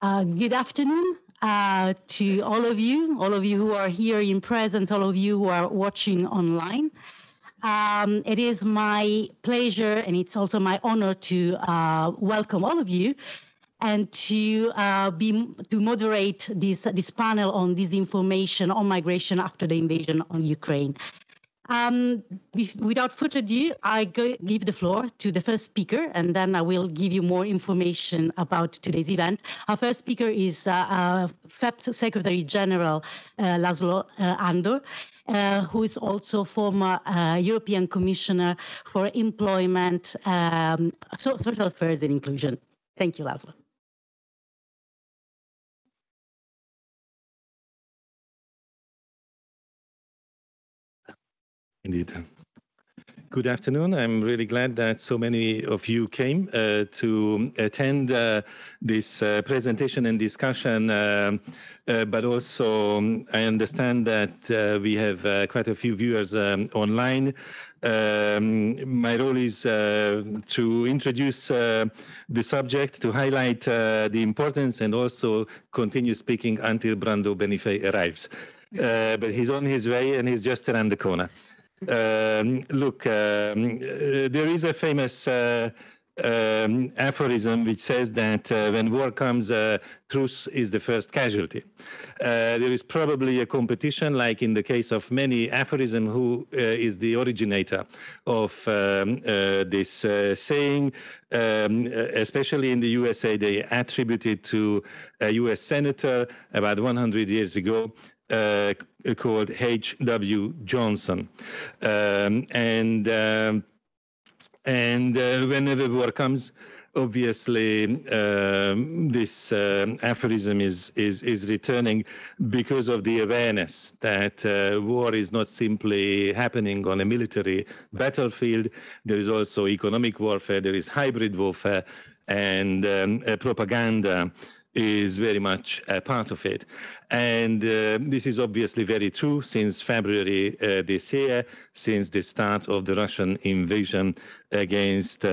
Good afternoon to all of you who are here in present, all of you who are watching online. It is my pleasure and it's also my honor to welcome all of you and to moderate this panel on disinformation on migration after the invasion on Ukraine. Without further ado, I give the floor to the first speaker, and then I will give you more information about today's event. Our first speaker is FEP's Secretary General László Andor, who is also former European Commissioner for Employment, Social Affairs and Inclusion. Thank you, László. Indeed. Good afternoon. I'm really glad that so many of you came to attend this presentation and discussion, but also I understand that we have quite a few viewers online. My role is to introduce the subject, to highlight the importance, and also continue speaking until Brando Benifei arrives. But he's on his way and he's just around the corner. Look, there is a famous aphorism which says that when war comes, truth is the first casualty. There is probably a competition, like in the case of many aphorisms, who is the originator of this saying. Especially in the USA, they attribute it to a US senator about 100 years ago, called H.W. Johnson, and whenever war comes, obviously this aphorism is returning because of the awareness that war is not simply happening on a military battlefield. There is also economic warfare, there is hybrid warfare, and propaganda is very much a part of it. And this is obviously very true since February this year, since the start of the Russian invasion against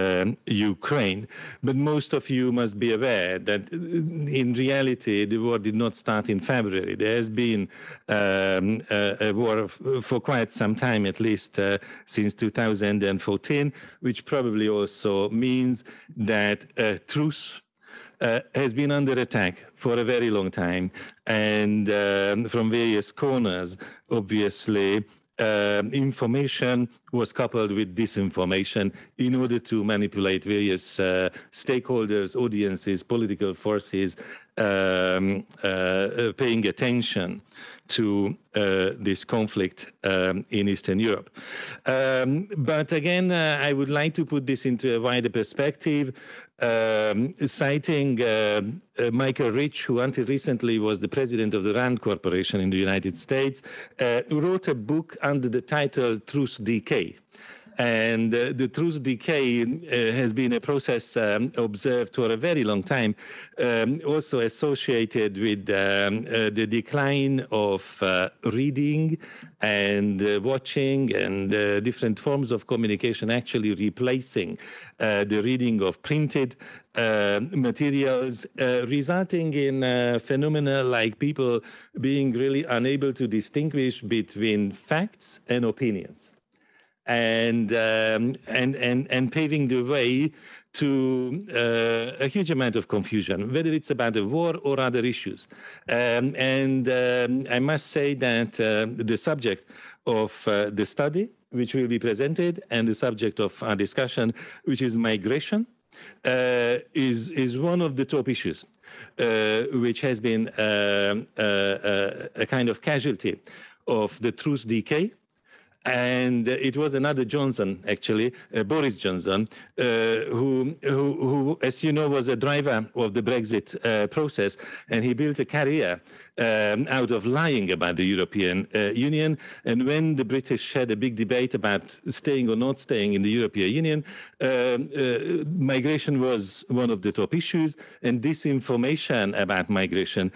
Ukraine. But most of you must be aware that in reality, the war did not start in February. There has been a war for quite some time, at least since 2014, which probably also means that truth has been under attack for a very long time, and from various corners, obviously, information was coupled with disinformation in order to manipulate various stakeholders, audiences, political forces, paying attention to this conflict in Eastern Europe. But again, I would like to put this into a wider perspective, citing Michael Rich, who until recently was the president of the RAND Corporation in the United States, who wrote a book under the title Truth Decay. And the truth decay has been a process observed for a very long time, also associated with the decline of reading and watching and different forms of communication actually replacing the reading of printed materials, resulting in phenomena like people being really unable to distinguish between facts and opinions. And paving the way to a huge amount of confusion, whether it's about the war or other issues. I must say that the subject of the study, which will be presented, and the subject of our discussion, which is migration, is one of the top issues, which has been a kind of casualty of the truth decay. And it was another Johnson, actually, Boris Johnson, who, as you know, was a driver of the Brexit process, and he built a career out of lying about the European Union. And when the British had a big debate about staying or not staying in the European Union, migration was one of the top issues, and disinformation about migration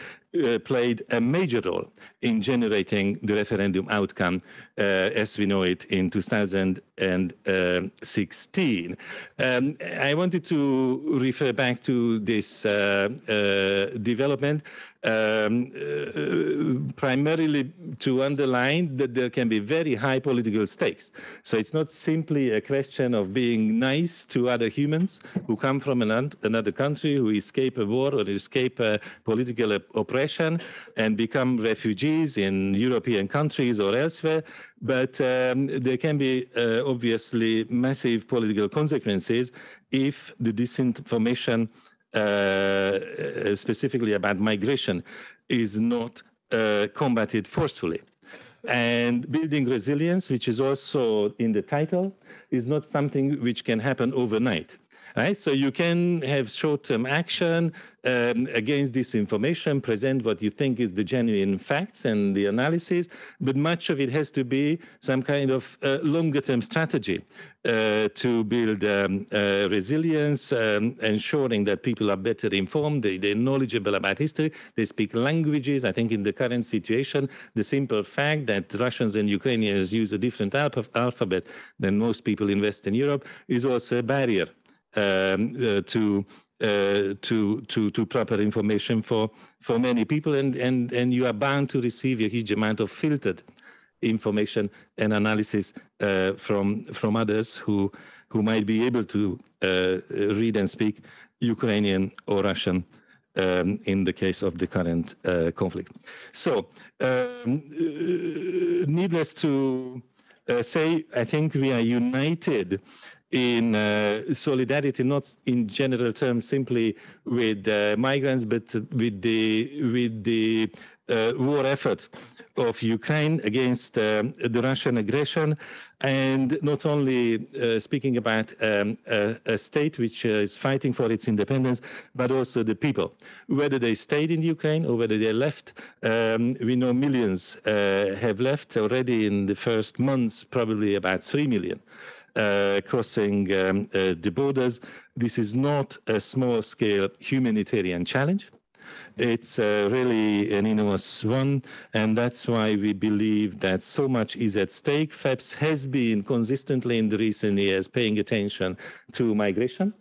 played a major role in generating the referendum outcome as we know it in 2016. I wanted to refer back to this development primarily to underline that there can be very high political stakes. So it's not simply a question of being nice to other humans who come from another country, who escape a war or escape a political oppression and become refugees in European countries or elsewhere. But there can be obviously massive political consequences if the disinformation specifically about migration is not combated forcefully. And building resilience, which is also in the title, is not something which can happen overnight. Right? So you can have short-term action against disinformation, present what you think is the genuine facts and the analysis, but much of it has to be some kind of longer-term strategy to build resilience, ensuring that people are better informed, they're knowledgeable about history, they speak languages. I think in the current situation, the simple fact that Russians and Ukrainians use a different alphabet than most people in Western Europe is also a barrier to proper information for many people, and you are bound to receive a huge amount of filtered information and analysis from others who might be able to read and speak Ukrainian or Russian in the case of the current conflict. So needless to say, I think we are united in solidarity, not in general terms simply with migrants, but with the war effort of Ukraine against the Russian aggression, and not only speaking about a state which is fighting for its independence, but also the people, whether they stayed in Ukraine or whether they left. We know millions have left already in the first months, probably about 3 million. Crossing the borders. This is not a small-scale humanitarian challenge. It's really an enormous one, and that's why we believe that so much is at stake. FEPS has been consistently in the recent years paying attention to migration,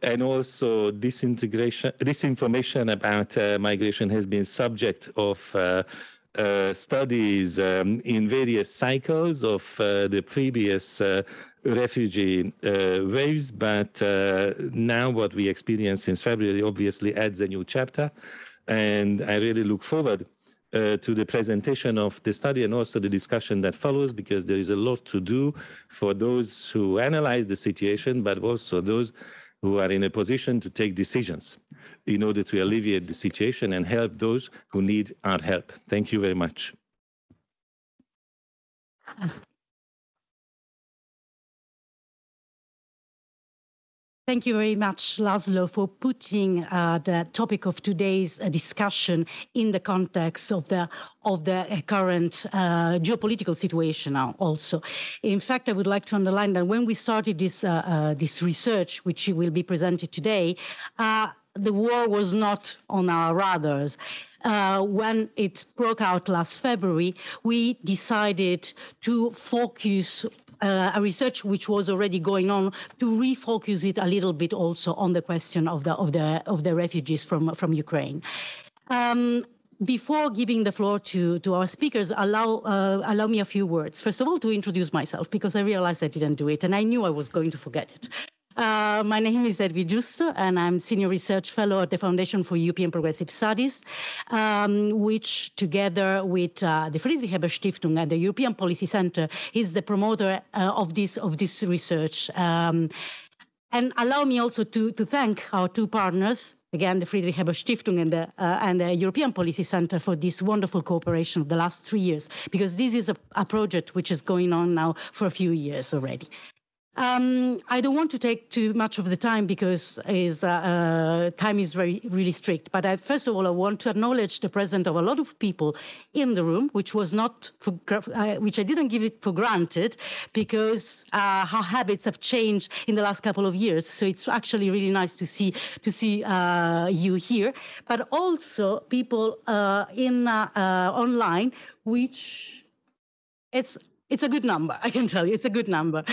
and also disinformation about migration has been subject of studies in various cycles of the previous refugee waves, but now what we experience since February obviously adds a new chapter, and I really look forward to the presentation of the study and also the discussion that follows, because there is a lot to do for those who analyze the situation, but also those who are in a position to take decisions in order to alleviate the situation and help those who need our help. Thank you very much. Thank you very much, László, for putting the topic of today's discussion in the context of the current geopolitical situation now also. In fact, I would like to underline that when we started this research, which will be presented today, the war was not on our radars. When it broke out last February, we decided to focus a research which was already going on, to refocus it a little bit also on the question of the refugees from Ukraine. Before giving the floor to our speakers, allow me a few words. First of all, to introduce myself, because I realized I didn't do it, and I knew I was going to forget it. My name is Georgiou, and I'm Senior Research Fellow at the Foundation for European Progressive Studies, which together with the Friedrich Hebel Stiftung and the European Policy Center is the promoter of this research. And allow me also to thank our two partners, again, the Friedrich Hebel Stiftung and the European Policy Center, for this wonderful cooperation of the last 3 years, because this is a project which is going on now for a few years already. I don't want to take too much of the time because time is really strict. But first of all, I want to acknowledge the presence of a lot of people in the room, which was not which I didn't give it for granted, because our habits have changed in the last couple of years. So it's actually really nice to see you here, but also people in online, which it's a good number, I can tell you. It's a good number.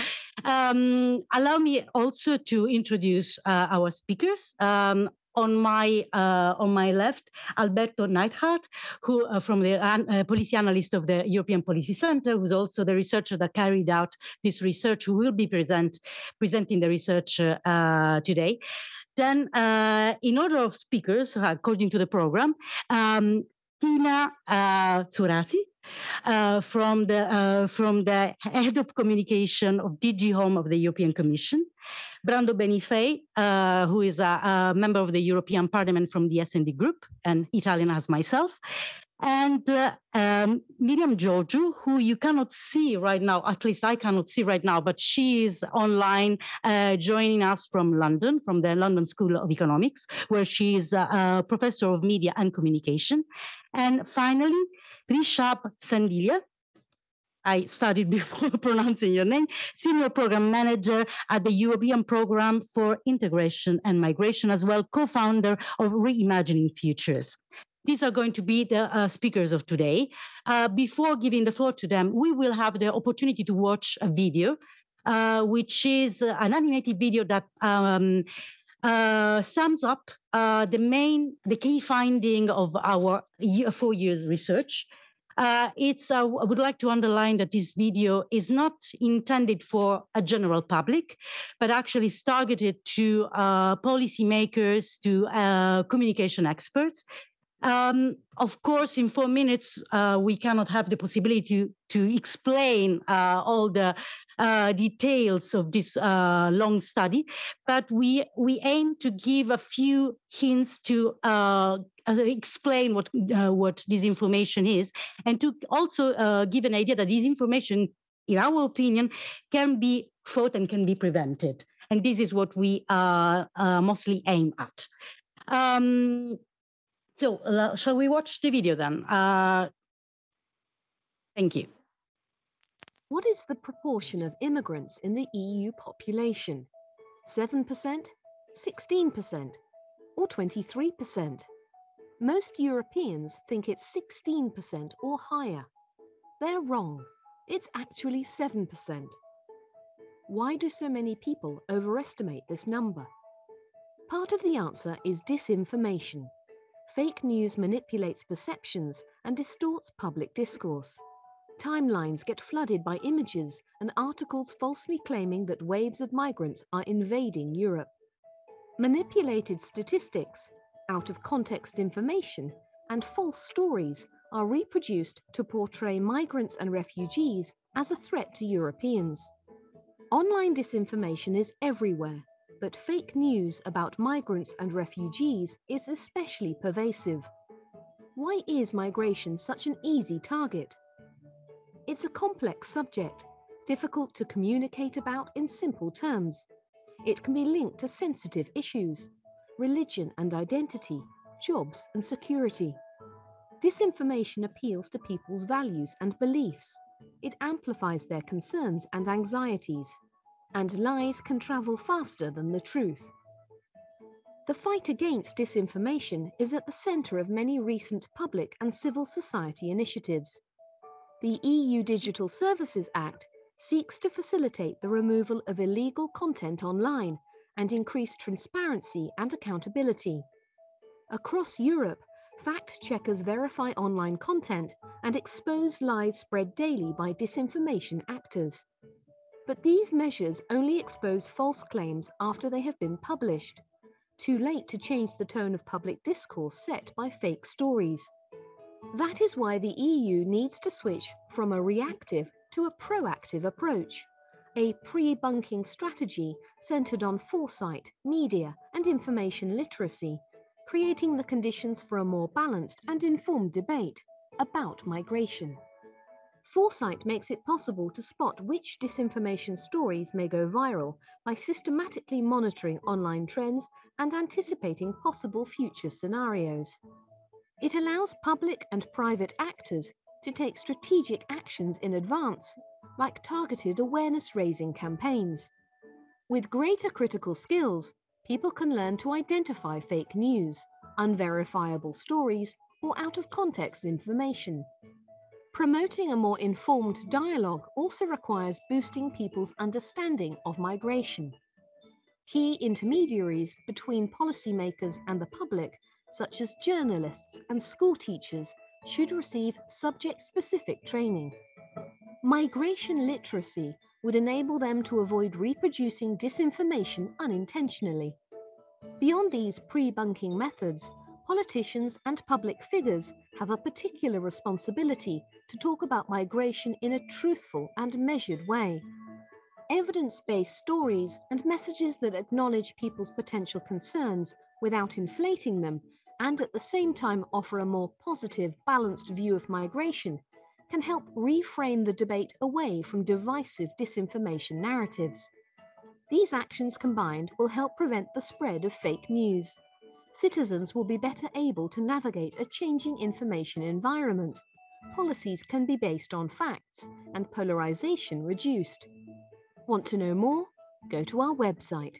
Allow me also to introduce our speakers. On my left, Alberto Neidhardt, who from the policy analyst of the European Policy Center, who's also the researcher that carried out this research, who will be presenting the research today. Then, in order of speakers, according to the program, Tina Zournatzi, from the head of communication of DG Home of the European Commission, Brando Benifei, who is a member of the European Parliament from the S&D Group, and Italian as myself, and Georgiou, who you cannot see right now, at least I cannot see right now, but she is online joining us from London, from the London School of Economics, where she is a professor of media and communication. And finally, Hrishabh Sandilya, I studied before pronouncing your name, Senior Program Manager at the European Program for Integration and Migration, as well co-founder of ReImagining Futures. These are going to be the speakers of today. Before giving the floor to them, we will have the opportunity to watch a video, which is an animated video that sums up the key finding of our 4 years research. I would like to underline that this video is not intended for a general public, but actually is targeted to policymakers, to communication experts. Of course, in 4 minutes, we cannot have the possibility to explain all the details of this long study, but we aim to give a few hints to explain what disinformation is, and to also give an idea that disinformation, in our opinion, can be fought and can be prevented. And this is what we mostly aim at. So shall we watch the video then? Thank you. What is the proportion of immigrants in the EU population? 7%, 16%, or 23%? Most Europeans think it's 16% or higher. They're wrong. It's actually 7%. Why do so many people overestimate this number? Part of the answer is disinformation. Fake news manipulates perceptions and distorts public discourse. Timelines get flooded by images and articles falsely claiming that waves of migrants are invading Europe. Manipulated statistics, out-of-context information, and false stories are reproduced to portray migrants and refugees as a threat to Europeans. Online disinformation is everywhere, but fake news about migrants and refugees is especially pervasive. Why is migration such an easy target? It's a complex subject, difficult to communicate about in simple terms. It can be linked to sensitive issues, religion and identity, jobs and security. Disinformation appeals to people's values and beliefs. It amplifies their concerns and anxieties. And lies can travel faster than the truth. The fight against disinformation is at the centre of many recent public and civil society initiatives. The EU Digital Services Act seeks to facilitate the removal of illegal content online and increase transparency and accountability. Across Europe, fact-checkers verify online content and expose lies spread daily by disinformation actors. But these measures only expose false claims after they have been published. Too late to change the tone of public discourse set by fake stories. That is why the EU needs to switch from a reactive to a proactive approach, a pre-bunking strategy centered on foresight, media, and information literacy, creating the conditions for a more balanced and informed debate about migration. Foresight makes it possible to spot which disinformation stories may go viral by systematically monitoring online trends and anticipating possible future scenarios. It allows public and private actors to take strategic actions in advance, like targeted awareness-raising campaigns. With greater critical skills, people can learn to identify fake news, unverifiable stories, or out-of-context information. Promoting a more informed dialogue also requires boosting people's understanding of migration. Key intermediaries between policymakers and the public, such as journalists and school teachers, should receive subject-specific training. Migration literacy would enable them to avoid reproducing disinformation unintentionally. Beyond these pre-bunking methods, politicians and public figures have a particular responsibility to talk about migration in a truthful and measured way. Evidence-based stories and messages that acknowledge people's potential concerns without inflating them, and at the same time offer a more positive, balanced view of migration, can help reframe the debate away from divisive disinformation narratives. These actions combined will help prevent the spread of fake news. Citizens will be better able to navigate a changing information environment. Policies can be based on facts and polarization reduced. Want to know more? Go to our website.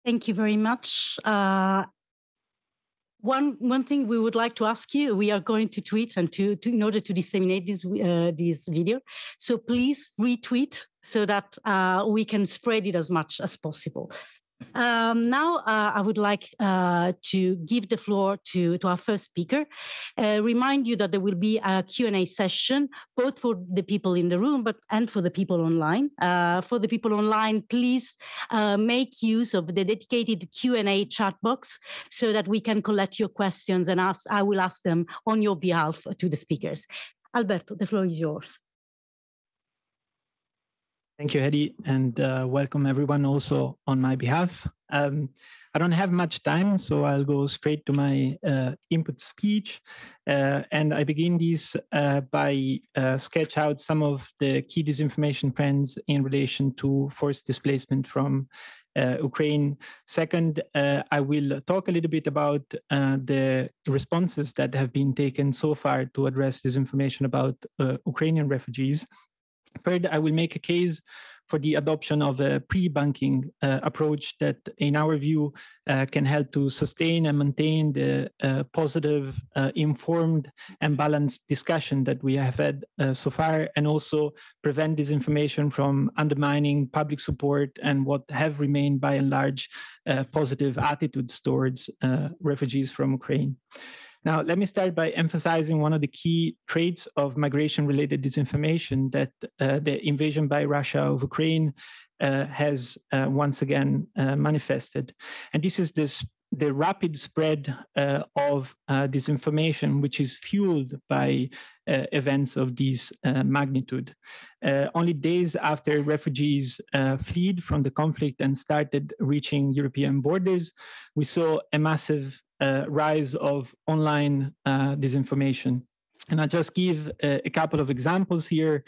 Thank you very much. One thing we would like to ask you, we are going to tweet and in order to disseminate this video. So please retweet so that we can spread it as much as possible. Now I would like to give the floor to our first speaker. Remind you that there will be a Q&A session, both for the people in the room and for the people online. For the people online, please make use of the dedicated Q&A chat box so that we can collect your questions and I will ask them on your behalf to the speakers. Alberto, the floor is yours. Thank you, Hedy, and welcome everyone also on my behalf. I don't have much time, so I'll go straight to my input speech. And I begin this by sketch out some of the key disinformation trends in relation to forced displacement from Ukraine. Second, I will talk a little bit about the responses that have been taken so far to address disinformation about Ukrainian refugees. Third, I will make a case for the adoption of a pre-bunking approach that, in our view, can help to sustain and maintain the positive, informed, and balanced discussion that we have had so far, and also prevent disinformation from undermining public support and what have remained, by and large, positive attitudes towards refugees from Ukraine. Now, let me start by emphasizing one of the key traits of migration-related disinformation that the invasion by Russia of Ukraine has once again manifested. And this is the rapid spread of disinformation, which is fueled by events of this magnitude. Only days after refugees fled from the conflict and started reaching European borders, we saw a massive rise of online disinformation. And I'll just give a couple of examples here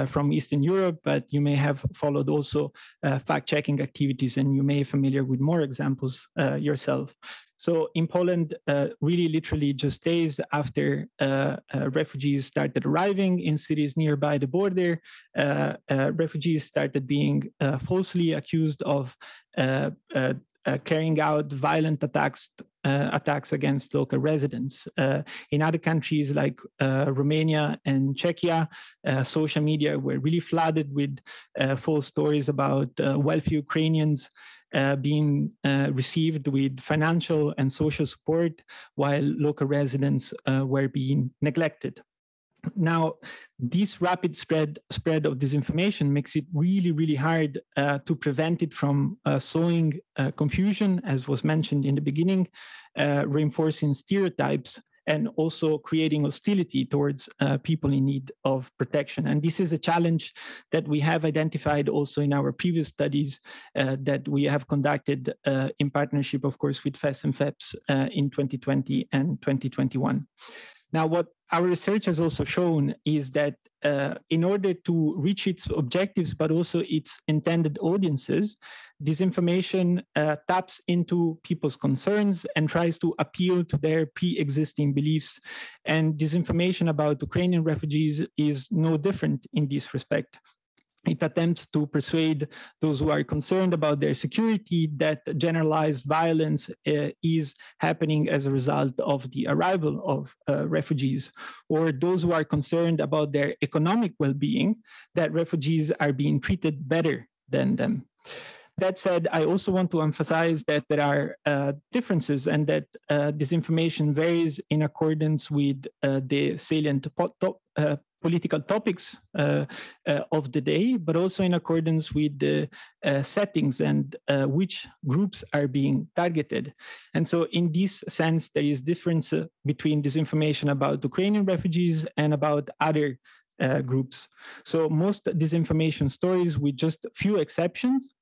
from Eastern Europe, but you may have followed also fact-checking activities, and you may be familiar with more examples yourself. So in Poland, really literally just days after refugees started arriving in cities nearby the border, refugees started being falsely accused of carrying out violent attacks against local residents. In other countries like Romania and Czechia, social media were really flooded with false stories about wealthy Ukrainians being received with financial and social support, while local residents were being neglected. Now, this rapid spread of disinformation makes it really, really hard to prevent it from sowing confusion, as was mentioned in the beginning, reinforcing stereotypes, and also creating hostility towards people in need of protection. And this is a challenge that we have identified also in our previous studies that we have conducted in partnership, of course, with FES and FEPS in 2020 and 2021. Now, what our research has also shown is that in order to reach its objectives, but also its intended audiences, disinformation taps into people's concerns and tries to appeal to their pre-existing beliefs. And disinformation about Ukrainian refugees is no different in this respect. It attempts to persuade those who are concerned about their security that generalized violence is happening as a result of the arrival of refugees, or those who are concerned about their economic well-being, that refugees are being treated better than them. That said, I also want to emphasize that there are differences and that disinformation varies in accordance with the salient political topics of the day, but also in accordance with the settings and which groups are being targeted. And so in this sense, there is difference between disinformation about Ukrainian refugees and about other groups. So most disinformation stories, with just few exceptions,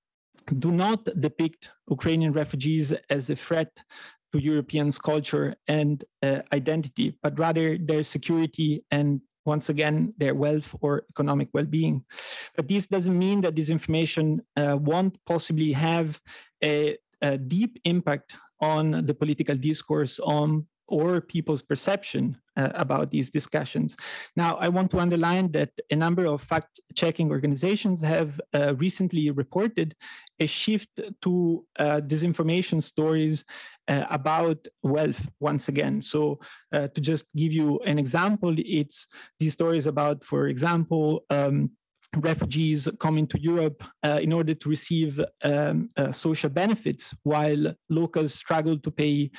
do not depict Ukrainian refugees as a threat to Europeans' culture and identity, but rather their security and, once again, their wealth or economic well-being. But this doesn't mean that disinformation won't possibly have a deep impact on the political discourse or people's perception about these discussions. Now, I want to underline that a number of fact-checking organizations have recently reported a shift to disinformation stories about wealth once again. So to just give you an example, it's these stories about, for example, refugees coming to Europe in order to receive social benefits while locals struggle to pay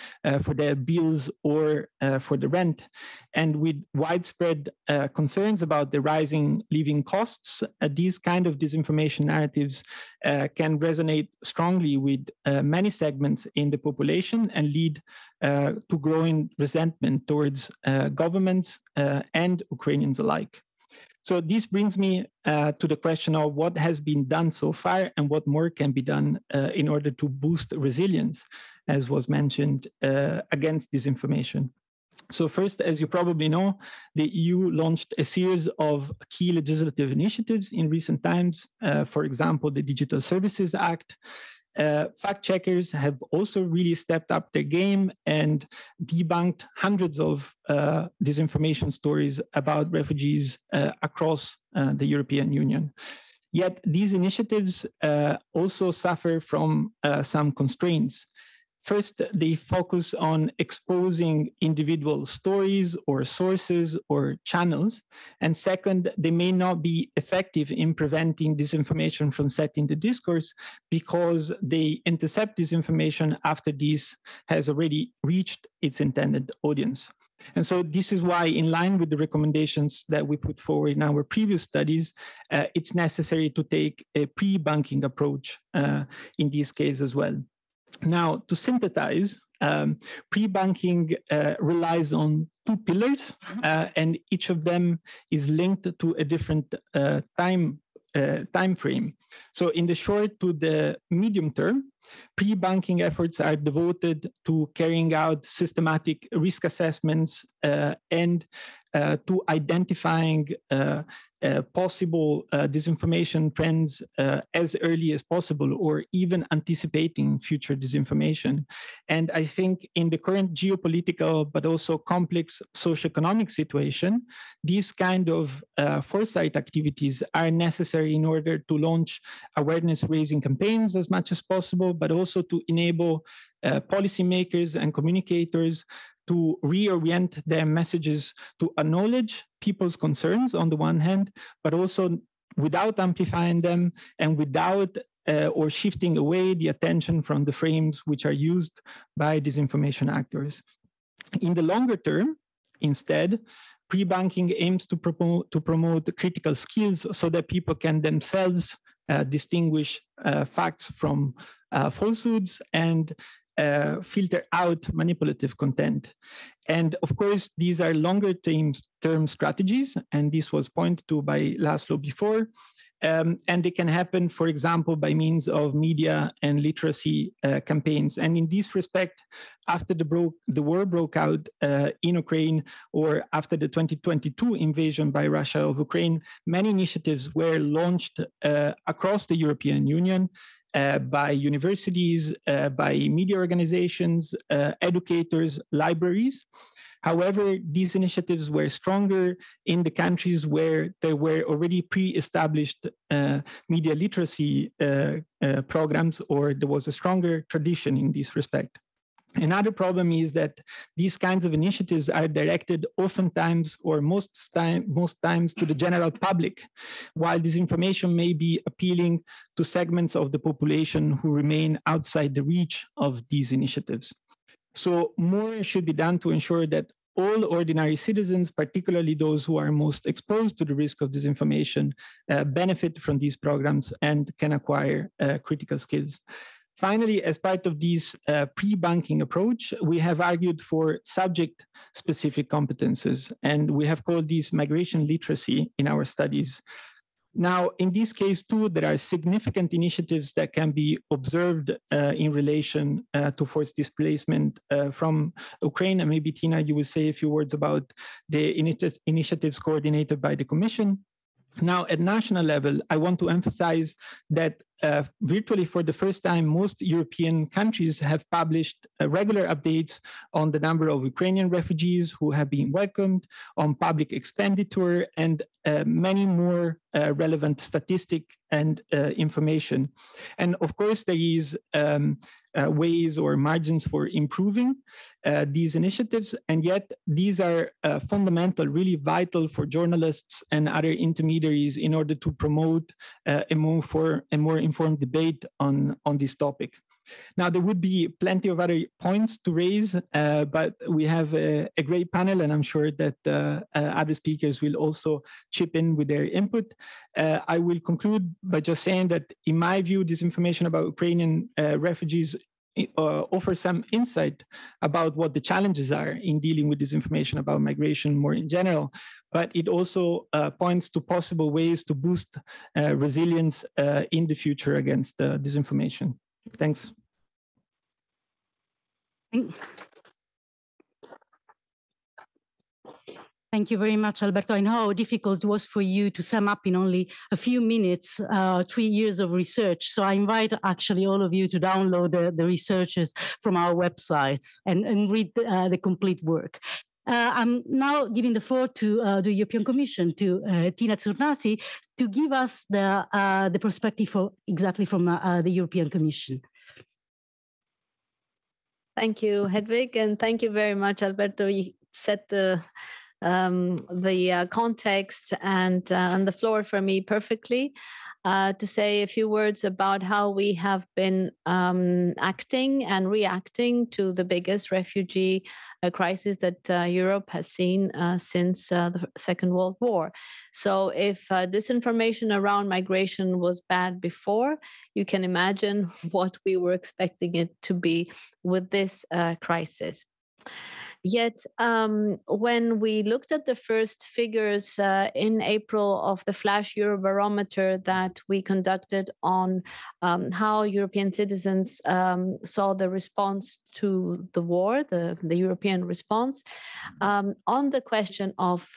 for their bills or for the rent. And with widespread concerns about the rising living costs, these kind of disinformation narratives can resonate strongly with many segments in the population and lead to growing resentment towards governments and Ukrainians alike. So this brings me to the question of what has been done so far and what more can be done in order to boost resilience, as was mentioned, against disinformation. So first, as you probably know, the EU launched a series of key legislative initiatives in recent times. For example, the Digital Services Act. Fact-checkers have also really stepped up their game and debunked hundreds of disinformation stories about refugees across the European Union. Yet these initiatives also suffer from some constraints. First, they focus on exposing individual stories or sources or channels. And second, they may not be effective in preventing disinformation from setting the discourse because they intercept disinformation after this has already reached its intended audience. And so this is why, in line with the recommendations that we put forward in our previous studies, it's necessary to take a pre-bunking approach in this case as well. Now, to synthesize, pre-bunking relies on two pillars, and each of them is linked to a different time frame. So in the short to the medium term, pre-bunking efforts are devoted to carrying out systematic risk assessments and to identifying possible disinformation trends as early as possible, or even anticipating future disinformation. And I think in the current geopolitical but also complex socioeconomic situation, these kind of foresight activities are necessary in order to launch awareness-raising campaigns as much as possible, but also to enable policymakers and communicators to reorient their messages to acknowledge people's concerns on the one hand, but also without amplifying them and without or shifting away the attention from the frames which are used by disinformation actors. In the longer term, instead, pre-bunking aims to promote critical skills so that people can themselves distinguish facts from falsehoods and filter out manipulative content. And of course, these are longer term strategies, and this was pointed to by László before. And they can happen, for example, by means of media and literacy campaigns. And in this respect, after the war broke out in Ukraine, or after the 2022 invasion by Russia of Ukraine, many initiatives were launched across the European Union by universities, by media organizations, educators, libraries. However, these initiatives were stronger in the countries where there were already pre-established media literacy programs, or there was a stronger tradition in this respect. Another problem is that these kinds of initiatives are directed oftentimes, or most times, to the general public, while disinformation may be appealing to segments of the population who remain outside the reach of these initiatives. So more should be done to ensure that all ordinary citizens, particularly those who are most exposed to the risk of disinformation, benefit from these programs and can acquire critical skills. Finally, as part of this pre-banking approach, we have argued for subject-specific competences, and we have called these migration literacy in our studies. Now, in this case, too, there are significant initiatives that can be observed in relation to forced displacement from Ukraine. And maybe, Tina, you will say a few words about the initiatives coordinated by the Commission. Now, at national level, I want to emphasize that virtually for the first time, most European countries have published regular updates on the number of Ukrainian refugees who have been welcomed, on public expenditure, and many more relevant statistic and information. And of course, there is ways or margins for improving these initiatives, and yet these are fundamental, really vital for journalists and other intermediaries in order to promote a more informed debate on this topic. Now, there would be plenty of other points to raise, but we have a great panel, and I'm sure that other speakers will also chip in with their input. I will conclude by just saying that, in my view, this information about Ukrainian refugees offers some insight about what the challenges are in dealing with this information about migration more in general, but it also points to possible ways to boost resilience in the future against disinformation. Thanks. Thank you very much, Alberto. I know how difficult it was for you to sum up in only a few minutes 3 years of research. So I invite actually all of you to download the researches from our websites and read the complete work. I'm now giving the floor to the European Commission, to Tina Zournatzi, to give us the perspective exactly from the European Commission. Thank you, Hedvig, and thank you very much, Alberto. You set the context and the floor for me perfectly to say a few words about how we have been acting and reacting to the biggest refugee crisis that Europe has seen since the Second World War. So if disinformation around migration was bad before, you can imagine what we were expecting it to be with this crisis. Yet, when we looked at the first figures in April of the Flash Eurobarometer that we conducted on how European citizens saw the response to the war, the European response, on the question of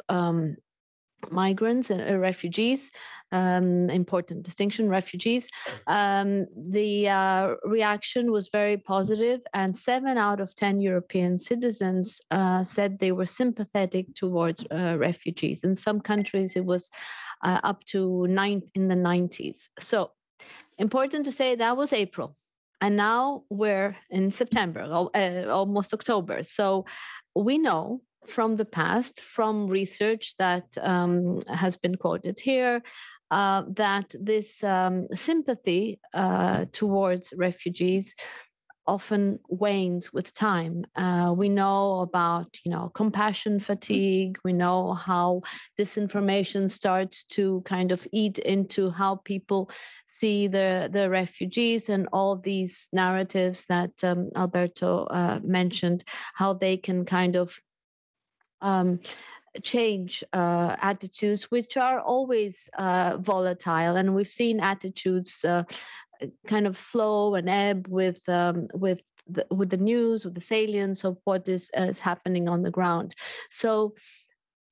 migrants and refugees, important distinction, refugees, the reaction was very positive, and 7 out of 10 European citizens said they were sympathetic towards refugees. In some countries, it was up to in the 90s. So important to say that was April. And now we're in September, almost October. So we know from the past, from research that has been quoted here, that this sympathy towards refugees often wanes with time. We know about, compassion fatigue. We know how disinformation starts to kind of eat into how people see the refugees, and all these narratives that Alberto mentioned, how they can kind of change attitudes, which are always volatile. And we've seen attitudes kind of flow and ebb with the news, with the salience of what is happening on the ground. So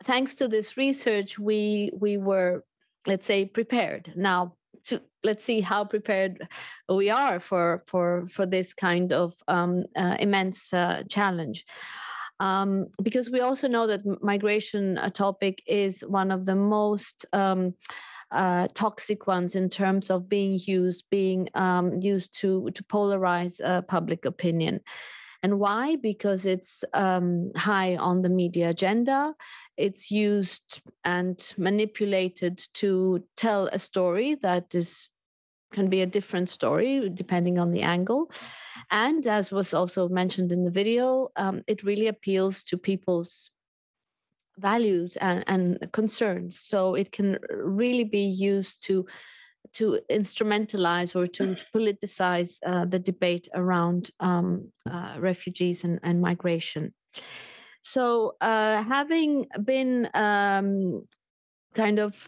thanks to this research, we were, let's say, prepared. Now, let's see how prepared we are for this kind of immense challenge. Because we also know that migration topic is one of the most toxic ones in terms of being used to polarize public opinion. And why? Because it's high on the media agenda. It's used and manipulated to tell a story that can be a different story depending on the angle. And as was also mentioned in the video, it really appeals to people's values and concerns. So it can really be used to instrumentalize or to politicize the debate around refugees and migration. So having been kind of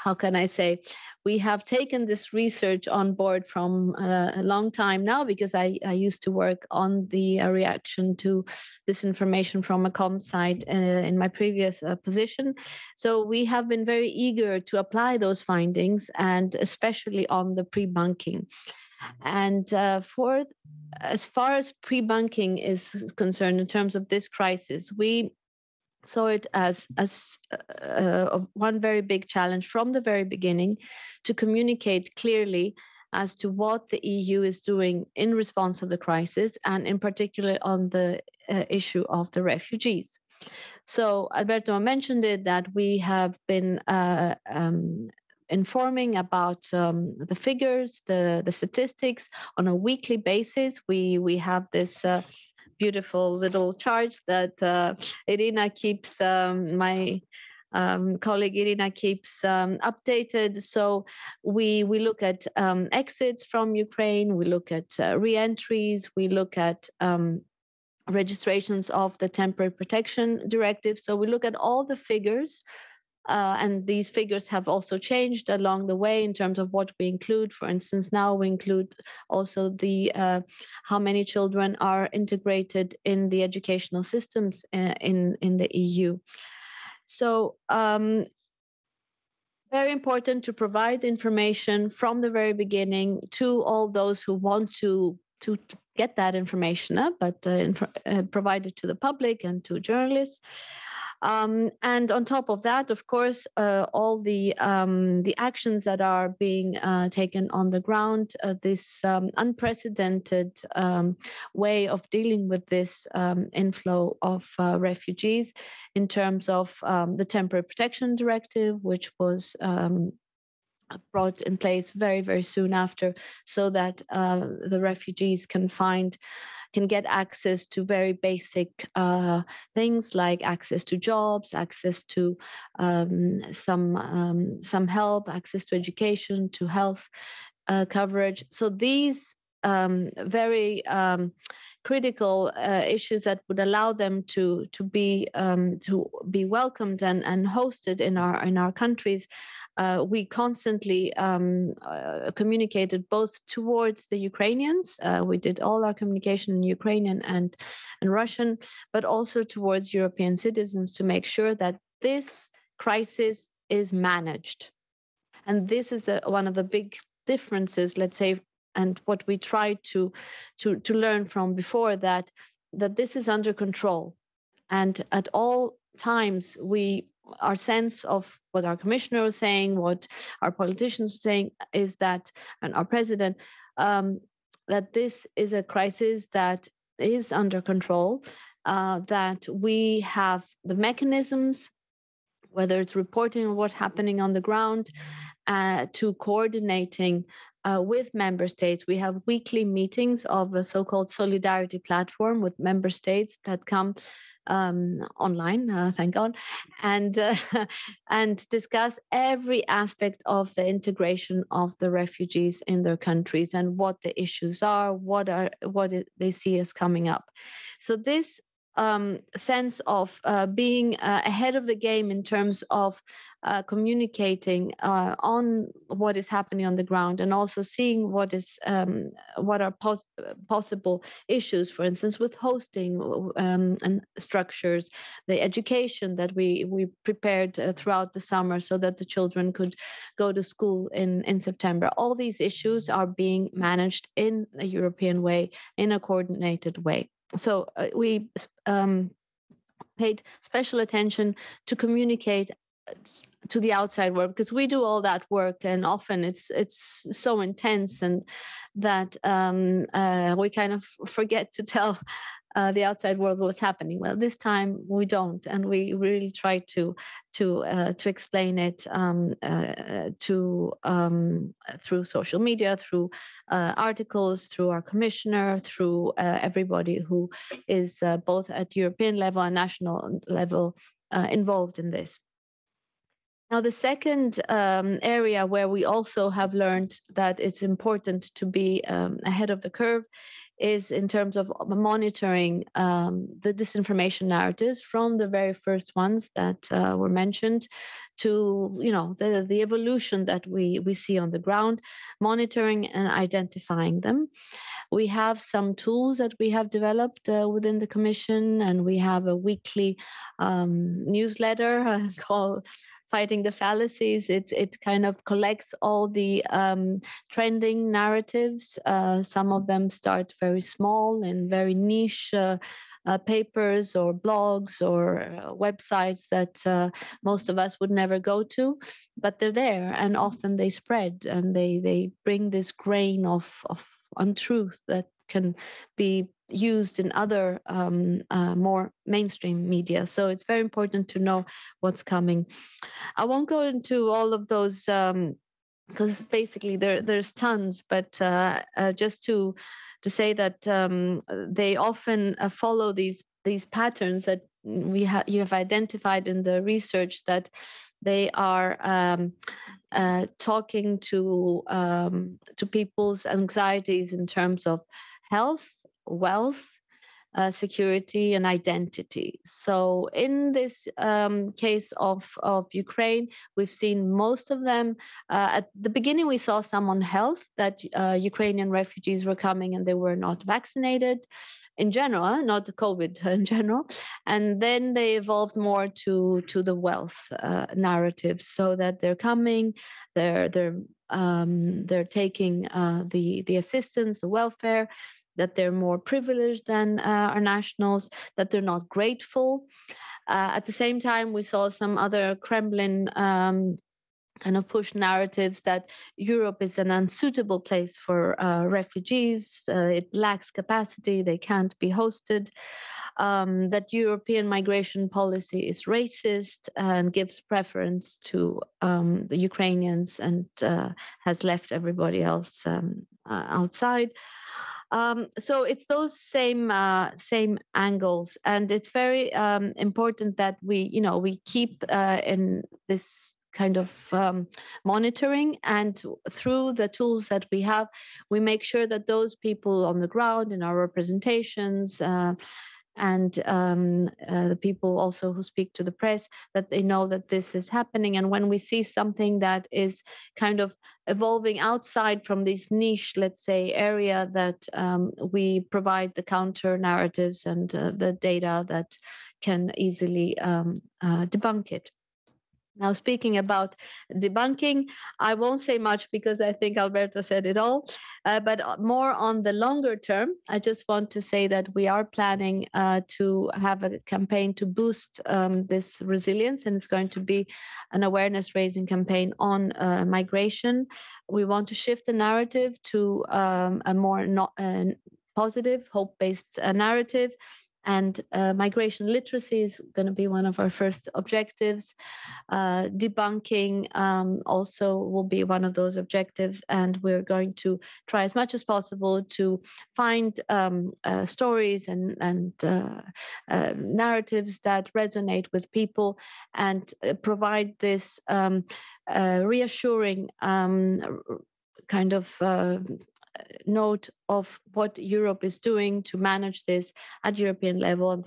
how can I say, we have taken this research on board from a long time now, because I used to work on the reaction to disinformation from a com site in my previous position. So we have been very eager to apply those findings, and especially on the pre-bunking. And as far as pre-bunking is concerned, in terms of this crisis, we saw it as one very big challenge from the very beginning, to communicate clearly as to what the EU is doing in response to the crisis, and in particular on the issue of the refugees. So Alberto mentioned it, that we have been informing about the figures, the statistics on a weekly basis. We have this beautiful little chart that Irina keeps, my colleague Irina keeps updated. So we look at exits from Ukraine, we look at re-entries, we look at registrations of the temporary protection directive. So we look at all the figures. And these figures have also changed along the way in terms of what we include. For instance, now we include also the how many children are integrated in the educational systems in the EU. So very important to provide information from the very beginning to all those who want to get that information, but provide it to the public and to journalists. And on top of that, of course, all the actions that are being taken on the ground, this unprecedented way of dealing with this inflow of refugees, in terms of the temporary protection directive, which was brought in place very, very soon after, so that the refugees can get access to very basic things like access to jobs, access to some help, access to education, to health coverage. So these very critical issues that would allow them to be welcomed and hosted in our countries. We constantly communicated both towards the Ukrainians. We did all our communication in Ukrainian and Russian, but also towards European citizens, to make sure that this crisis is managed. And this is one of the big differences, let's say, and what we tried to learn from before, that this is under control. And at all times, our sense of what our commissioner was saying, what our politicians were saying, is that, and our president, that this is a crisis that is under control, that we have the mechanisms, whether it's reporting on what's happening on the ground, to coordinating with member states. We have weekly meetings of a so-called solidarity platform with member states that come online, thank God, and and discuss every aspect of the integration of the refugees in their countries and what the issues are, they see as coming up. So this sense of being ahead of the game in terms of communicating on what is happening on the ground, and also seeing what are possible issues, for instance, with hosting and structures, the education that we prepared throughout the summer so that the children could go to school in September. All these issues are being managed in a European way, in a coordinated way. So we paid special attention to communicate to the outside world, because we do all that work, and often it's so intense, and that we kind of forget to tell the outside world what's happening. Well, this time we don't, and we really try to explain it through social media, through articles, through our commissioner, through everybody who is both at European level and national level involved in this. Now, the second area where we also have learned that it's important to be ahead of the curve is in terms of monitoring the disinformation narratives, from the very first ones that were mentioned to the evolution that we see on the ground, monitoring and identifying them. We have some tools that we have developed within the Commission, and we have a weekly newsletter called Fighting the Fallacies. It kind of collects all the trending narratives. Some of them start very small and very niche papers or blogs or websites that most of us would never go to, but they're there, and often they spread, and they bring this grain of untruth that can be used in other more mainstream media. So it's very important to know what's coming. I won't go into all of those because basically there's tons, but just to say that they often follow these patterns that you have identified in the research, that they are talking to people's anxieties in terms of health, wealth, security, and identity. So in this case of Ukraine, we've seen most of them. At the beginning, we saw some on health, that Ukrainian refugees were coming and they were not vaccinated in general, not COVID in general. And then they evolved more to the wealth narrative, so that they're coming, they're taking the assistance, the welfare, that they're more privileged than our nationals, that they're not grateful. At the same time, we saw some other Kremlin kind of push narratives that Europe is an unsuitable place for refugees, it lacks capacity, they can't be hosted, that European migration policy is racist and gives preference to the Ukrainians, and has left everybody else outside. So it's those same angles, and it's very important that we keep in this kind of monitoring, and through the tools that we have, we make sure that those people on the ground in our representations and the people also who speak to the press, that they know that this is happening. And when we see something that is kind of evolving outside from this niche, let's say, area, that we provide the counter narratives and the data that can easily debunk it. Now, speaking about debunking, I won't say much because I think Alberto said it all, but more on the longer term, I just want to say that we are planning to have a campaign to boost this resilience, and it's going to be an awareness raising campaign on migration. We want to shift the narrative to a more positive, hope-based narrative, And migration literacy is going to be one of our first objectives. Debunking also will be one of those objectives, and we're going to try as much as possible to find stories and narratives that resonate with people, and provide this reassuring kind of note of what Europe is doing to manage this at European level, and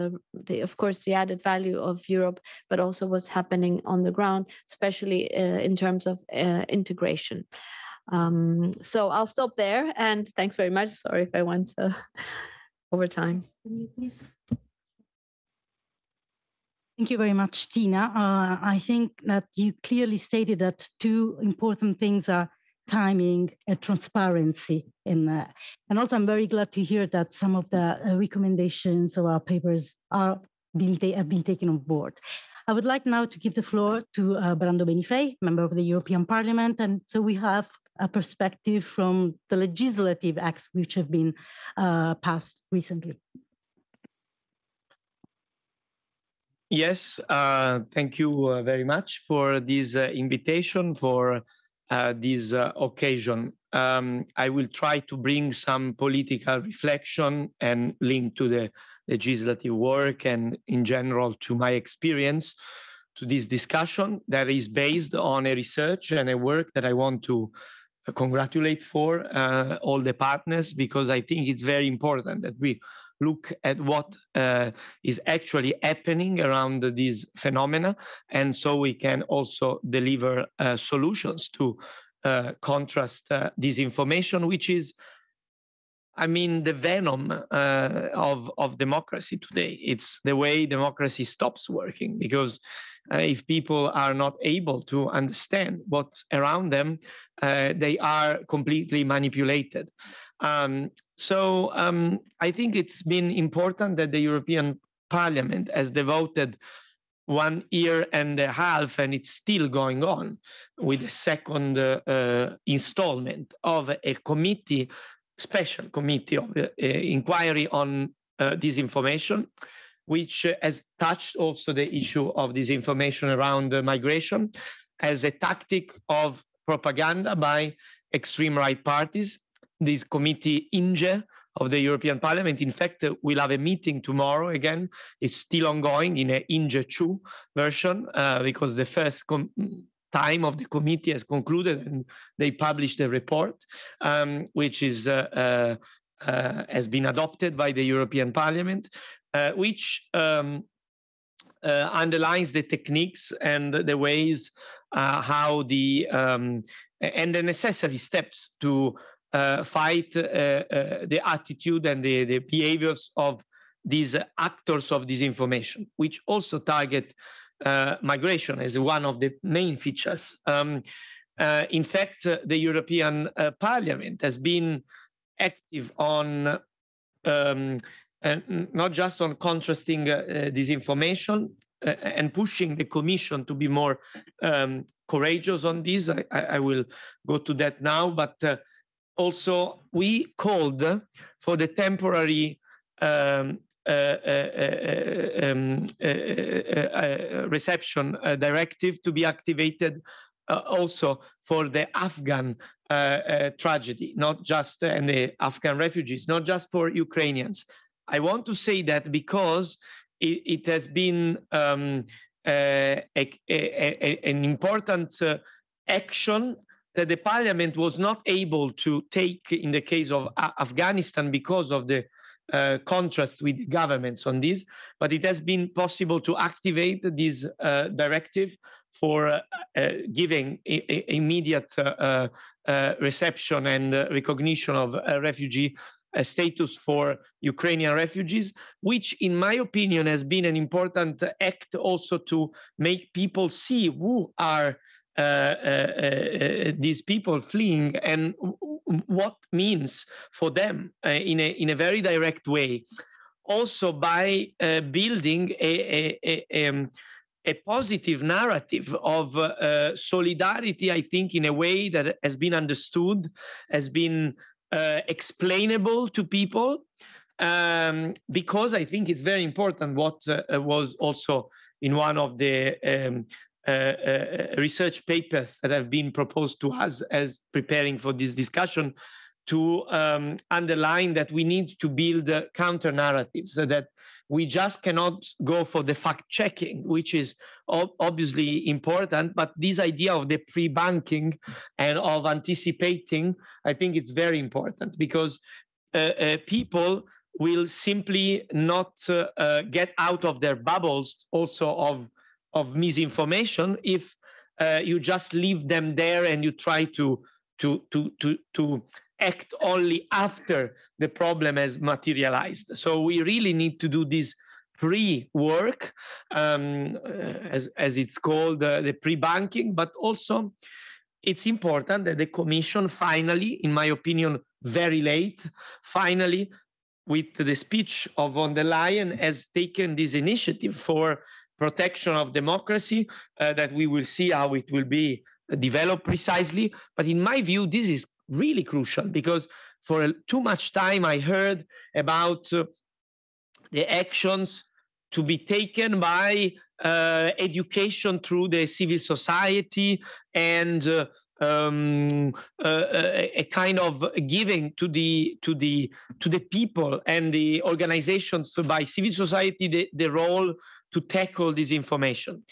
of course the added value of Europe, but also what's happening on the ground, especially in terms of integration. So I'll stop there, and thanks very much. Sorry if I went over time. Can you please? Thank you very much, Tina. I think that you clearly stated that two important things are timing and transparency. And also I'm very glad to hear that some of the recommendations of our papers have been taken on board. I would like now to give the floor to Brando Benifei, member of the European Parliament. And so we have a perspective from the legislative acts which have been passed recently. Yes, thank you very much for this invitation, for this occasion. I will try to bring some political reflection and link to the legislative work and in general to my experience to this discussion that is based on a research and a work that I want to congratulate for all the partners, because I think it's very important that we look at what is actually happening around these phenomena, and so we can also deliver solutions to contrast disinformation, which is, I mean, the venom of democracy today. It's the way democracy stops working, because if people are not able to understand what's around them, they are completely manipulated. So I think it's been important that the European Parliament has devoted 1 year and a half, and it's still going on, with the second installment of a committee, special committee of inquiry on disinformation, which has touched also the issue of disinformation around migration as a tactic of propaganda by extreme right parties. This committee, INGE, of the European Parliament, in fact, we'll have a meeting tomorrow again. It's still ongoing in an INGE 2 version, because the first time of the committee has concluded and they published a report, which is has been adopted by the European Parliament, which underlines the techniques and the ways how the and the necessary steps to fight the attitude and the behaviors of these actors of disinformation, which also target migration as one of the main features. In fact, the European Parliament has been active on not just on contrasting disinformation and pushing the Commission to be more courageous on this. I will go to that now, but also we called for the temporary reception directive to be activated also for the Afghan tragedy, not just and the Afghan refugees, not just for Ukrainians. I want to say that because it has been an important action that the Parliament was not able to take in the case of Afghanistan because of the contrast with the governments on this, but it has been possible to activate this directive for giving immediate reception and recognition of refugee status for Ukrainian refugees, which in my opinion has been an important act also to make people see who are these people fleeing and what means for them in a very direct way. Also by building a positive narrative of solidarity, I think, in a way that has been understood, has been explainable to people, because I think it's very important what was also in one of the research papers that have been proposed to us as preparing for this discussion, to underline that we need to build counter narratives, so that we just cannot go for the fact checking, which is obviously important, but this idea of the pre-banking and of anticipating, I think it's very important, because people will simply not get out of their bubbles also of misinformation if you just leave them there and you try to act only after the problem has materialized. So we really need to do this pre-work, as it's called, the pre-banking, but also it's important that the Commission finally, in my opinion, very late, finally, with the speech of von der Leyen, has taken this initiative for protection of democracy, that we will see how it will be developed precisely. But in my view, this is really crucial, because for too much time I heard about the actions to be taken by education through the civil society and a kind of giving to the people and the organizations by civil society the role to tackle disinformation.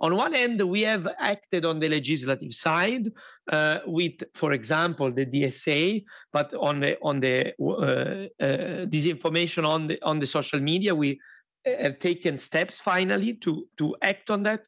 On one end, we have acted on the legislative side with, for example, the DSA, but on the disinformation on the social media, we have taken steps finally to act on that.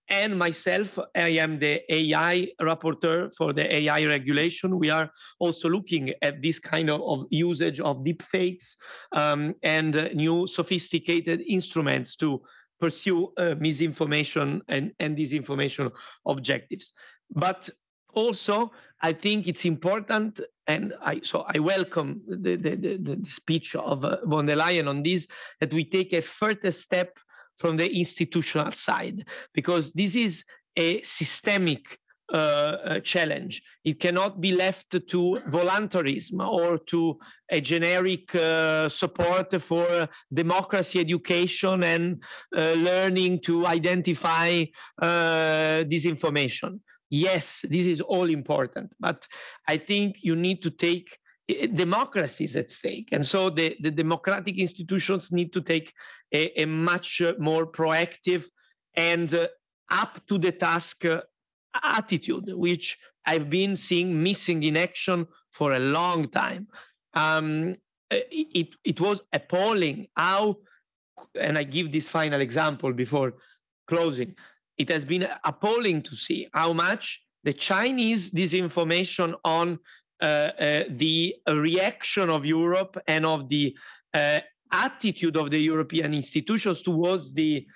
And myself, I am the AI rapporteur for the AI regulation. We are also looking at this kind of usage of deepfakes and new sophisticated instruments to pursue misinformation and disinformation objectives. But also, I think it's important, and I welcome the speech of von der Leyen on this, that we take a further step from the institutional side, because this is a systemic challenge. It cannot be left to voluntarism or to a generic support for democracy education and learning to identify disinformation. Yes, this is all important, but I think you need to take democracy is at stake. And so the democratic institutions need to take a much more proactive and up to the task attitude, which I've been seeing missing in action for a long time. It was appalling how, and I give this final example before closing, it has been appalling to see how much the Chinese disinformation on the reaction of Europe and of the attitude of the European institutions towards the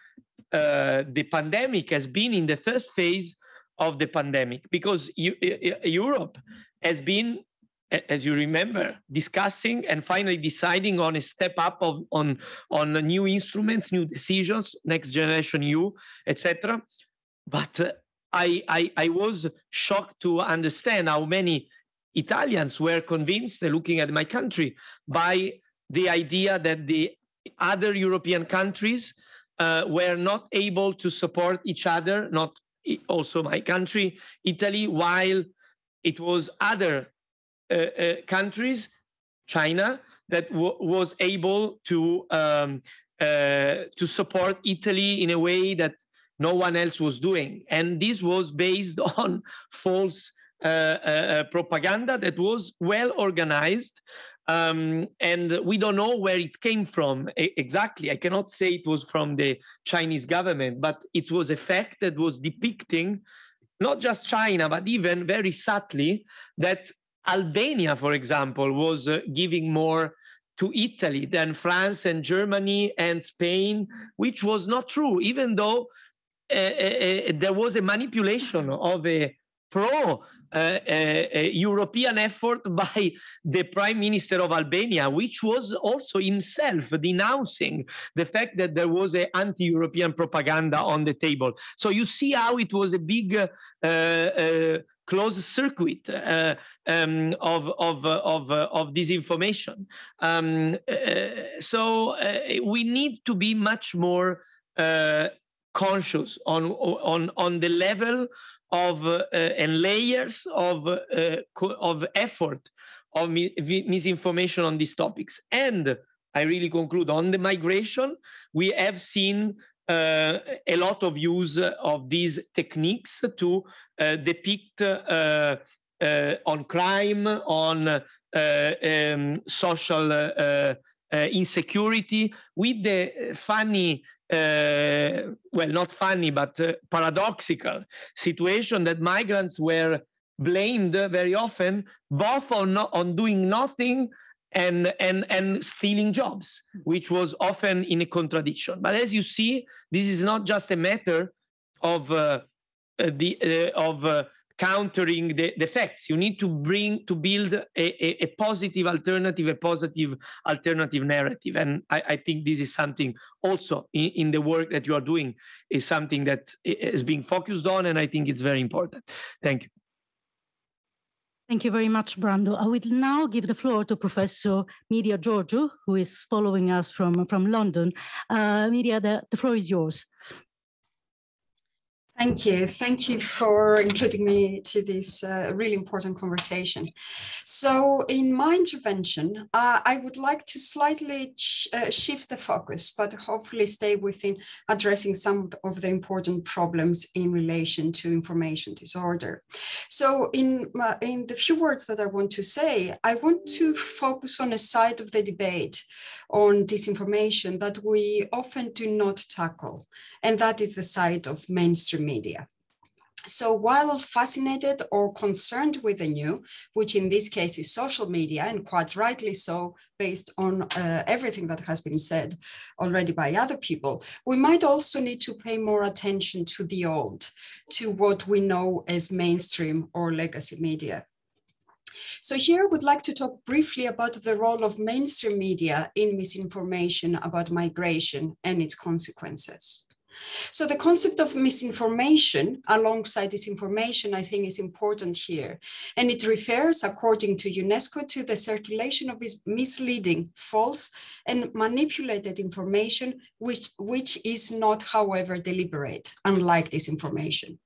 pandemic has been in the first phase of the pandemic, because Europe has been, as you remember, discussing and finally deciding on a step up on new instruments, new decisions, Next Generation EU, etc. But I was shocked to understand how many Italians were convinced, looking at my country, by the idea that the other European countries were not able to support each other, not also my country, Italy, while it was other countries, China, that was able to support Italy in a way that no one else was doing. And this was based on false propaganda that was well organized. And we don't know where it came from exactly. I cannot say it was from the Chinese government, but it was a fact that was depicting not just China, but even very subtly that Albania, for example, was giving more to Italy than France and Germany and Spain, which was not true, even though there was a manipulation of a pro-European effort by the Prime Minister of Albania, which was also himself denouncing the fact that there was an anti-European propaganda on the table. So you see how it was a big closed circuit of disinformation. So we need to be much more conscious on the level of and layers of effort of misinformation on these topics. And I really conclude on the migration, we have seen a lot of use of these techniques to depict on crime, on social insecurity, with the funny, well, not funny, but paradoxical situation that migrants were blamed very often, both on doing nothing and stealing jobs, which was often in a contradiction. But as you see, this is not just a matter of countering the facts. You need to build a positive alternative narrative. And I think this is something also in the work that you are doing is something that is being focused on, and I think it's very important. Thank you. Thank you very much, Brando. I will now give the floor to Professor Myria Georgiou, who is following us from London. Myria, the floor is yours. Thank you. Thank you for including me to this really important conversation. So in my intervention, I would like to slightly shift the focus, but hopefully stay within addressing some of the important problems in relation to information disorder. So in the few words that I want to say, I want to focus on a side of the debate on disinformation that we often do not tackle, and that is the side of mainstream media. So while fascinated or concerned with the new, which in this case is social media, and quite rightly so, based on everything that has been said already by other people, we might also need to pay more attention to the old, to what we know as mainstream or legacy media. So here I would like to talk briefly about the role of mainstream media in misinformation about migration and its consequences. So the concept of misinformation alongside disinformation, I think, is important here. And it refers, according to UNESCO, to the circulation of misleading, false, and manipulated information, which is not, however, deliberate, unlike disinformation.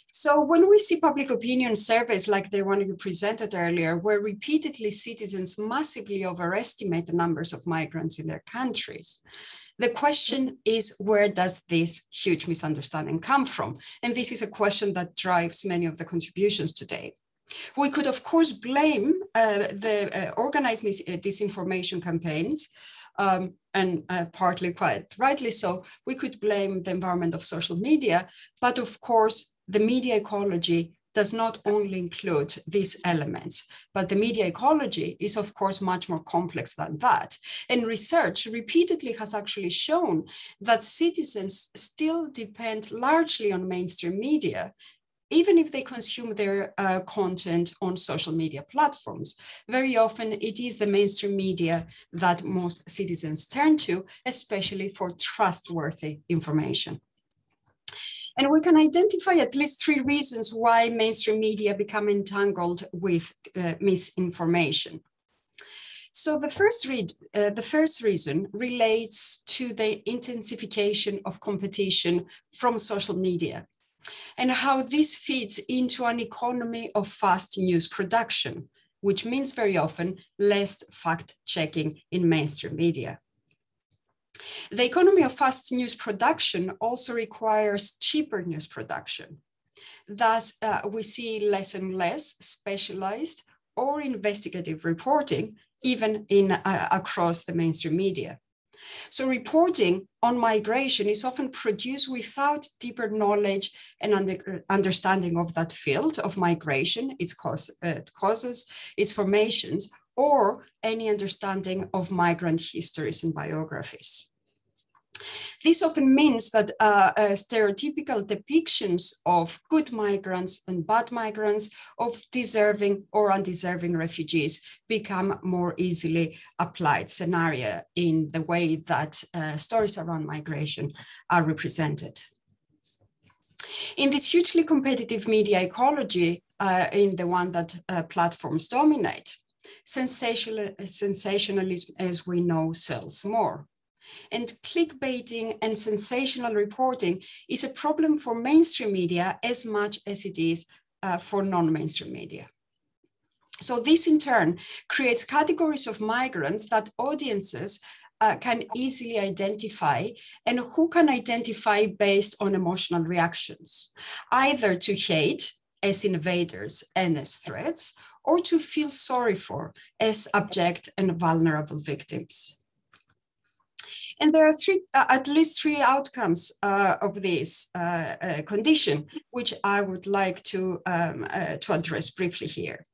So when we see public opinion surveys like the one you presented earlier, where repeatedly citizens massively overestimate the numbers of migrants in their countries, the question is, where does this huge misunderstanding come from? And this is a question that drives many of the contributions today. We could, of course, blame the organized disinformation campaigns, and partly quite rightly so. We could blame the environment of social media, but of course, the media ecology does not only include these elements, but the media ecology is, of course, much more complex than that. And research repeatedly has actually shown that citizens still depend largely on mainstream media, even if they consume their content on social media platforms. Very often it is the mainstream media that most citizens turn to, especially for trustworthy information. And we can identify at least 3 reasons why mainstream media become entangled with misinformation. So the first reason relates to the intensification of competition from social media and how this feeds into an economy of fast news production, which means very often less fact-checking in mainstream media. The economy of fast news production also requires cheaper news production. Thus, we see less and less specialized or investigative reporting, even across the mainstream media. So reporting on migration is often produced without deeper knowledge and understanding of that field of migration, its causes, its formations, or any understanding of migrant histories and biographies. This often means that stereotypical depictions of good migrants and bad migrants, of deserving or undeserving refugees, become more easily applied scenario in the way that stories around migration are represented. In this hugely competitive media ecology, in the one that platforms dominate, sensationalism, as we know, sells more. And clickbaiting and sensational reporting is a problem for mainstream media as much as it is for non-mainstream media. So this in turn creates categories of migrants that audiences can easily identify, and who can identify based on emotional reactions, either to hate as invaders and as threats, or to feel sorry for as abject and vulnerable victims. And there are at least three outcomes of this condition, which I would like to address briefly here.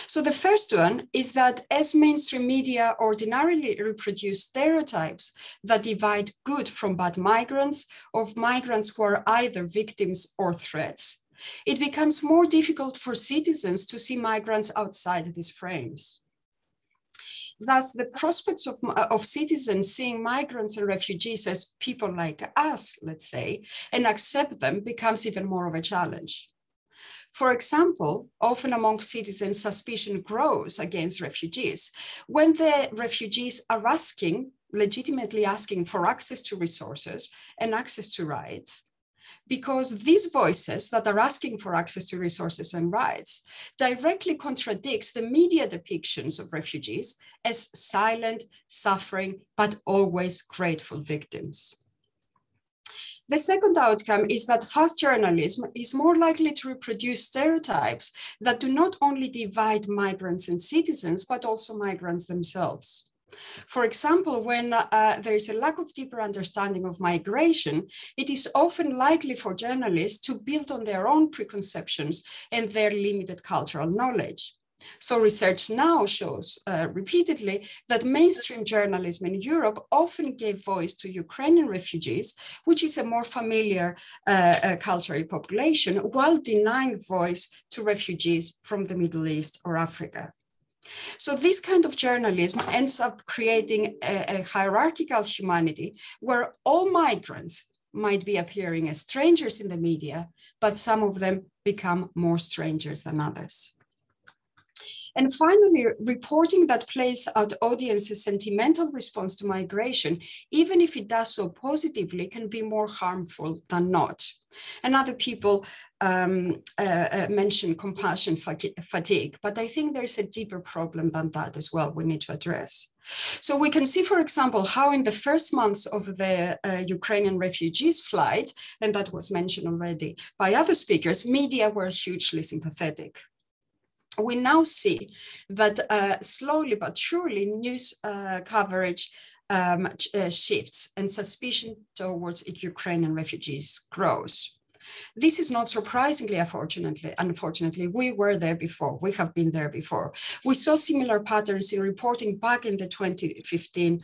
So the first one is that as mainstream media ordinarily reproduce stereotypes that divide good from bad migrants, of migrants who are either victims or threats, it becomes more difficult for citizens to see migrants outside these frames. Thus, the prospects of citizens seeing migrants and refugees as people like us, let's say, and accept them becomes even more of a challenge. For example, often among citizens, suspicion grows against refugees when the refugees are legitimately asking for access to resources and access to rights, because these voices that are asking for access to resources and rights directly contradicts the media depictions of refugees as silent, suffering, but always grateful victims. The second outcome is that fast journalism is more likely to reproduce stereotypes that do not only divide migrants and citizens, but also migrants themselves. For example, when there is a lack of deeper understanding of migration, it is often likely for journalists to build on their own preconceptions and their limited cultural knowledge. So research now shows repeatedly that mainstream journalism in Europe often gave voice to Ukrainian refugees, which is a more familiar cultural population, while denying voice to refugees from the Middle East or Africa. So this kind of journalism ends up creating a hierarchical humanity where all migrants might be appearing as strangers in the media, but some of them become more strangers than others. And finally, reporting that plays out audiences' sentimental response to migration, even if it does so positively, can be more harmful than not. And other people mention compassion fatigue, but I think there's a deeper problem than that as well we need to address. So we can see, for example, how in the first months of the Ukrainian refugees flight, and that was mentioned already by other speakers, media were hugely sympathetic. We now see that slowly but surely news coverage shifts and suspicion towards Ukrainian refugees grows. This is not surprisingly, unfortunately, we were there before, we have been there before. We saw similar patterns in reporting back in the 2015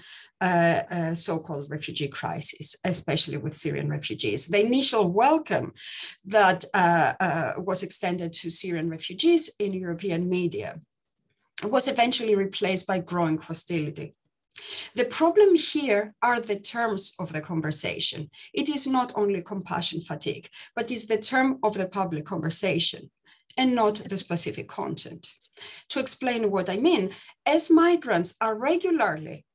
so-called refugee crisis, especially with Syrian refugees. The initial welcome that was extended to Syrian refugees in European media was eventually replaced by growing hostility. The problem here are the terms of the conversation. It is not only compassion fatigue, but is the term of the public conversation and not the specific content. To explain what I mean, as migrants are regularly,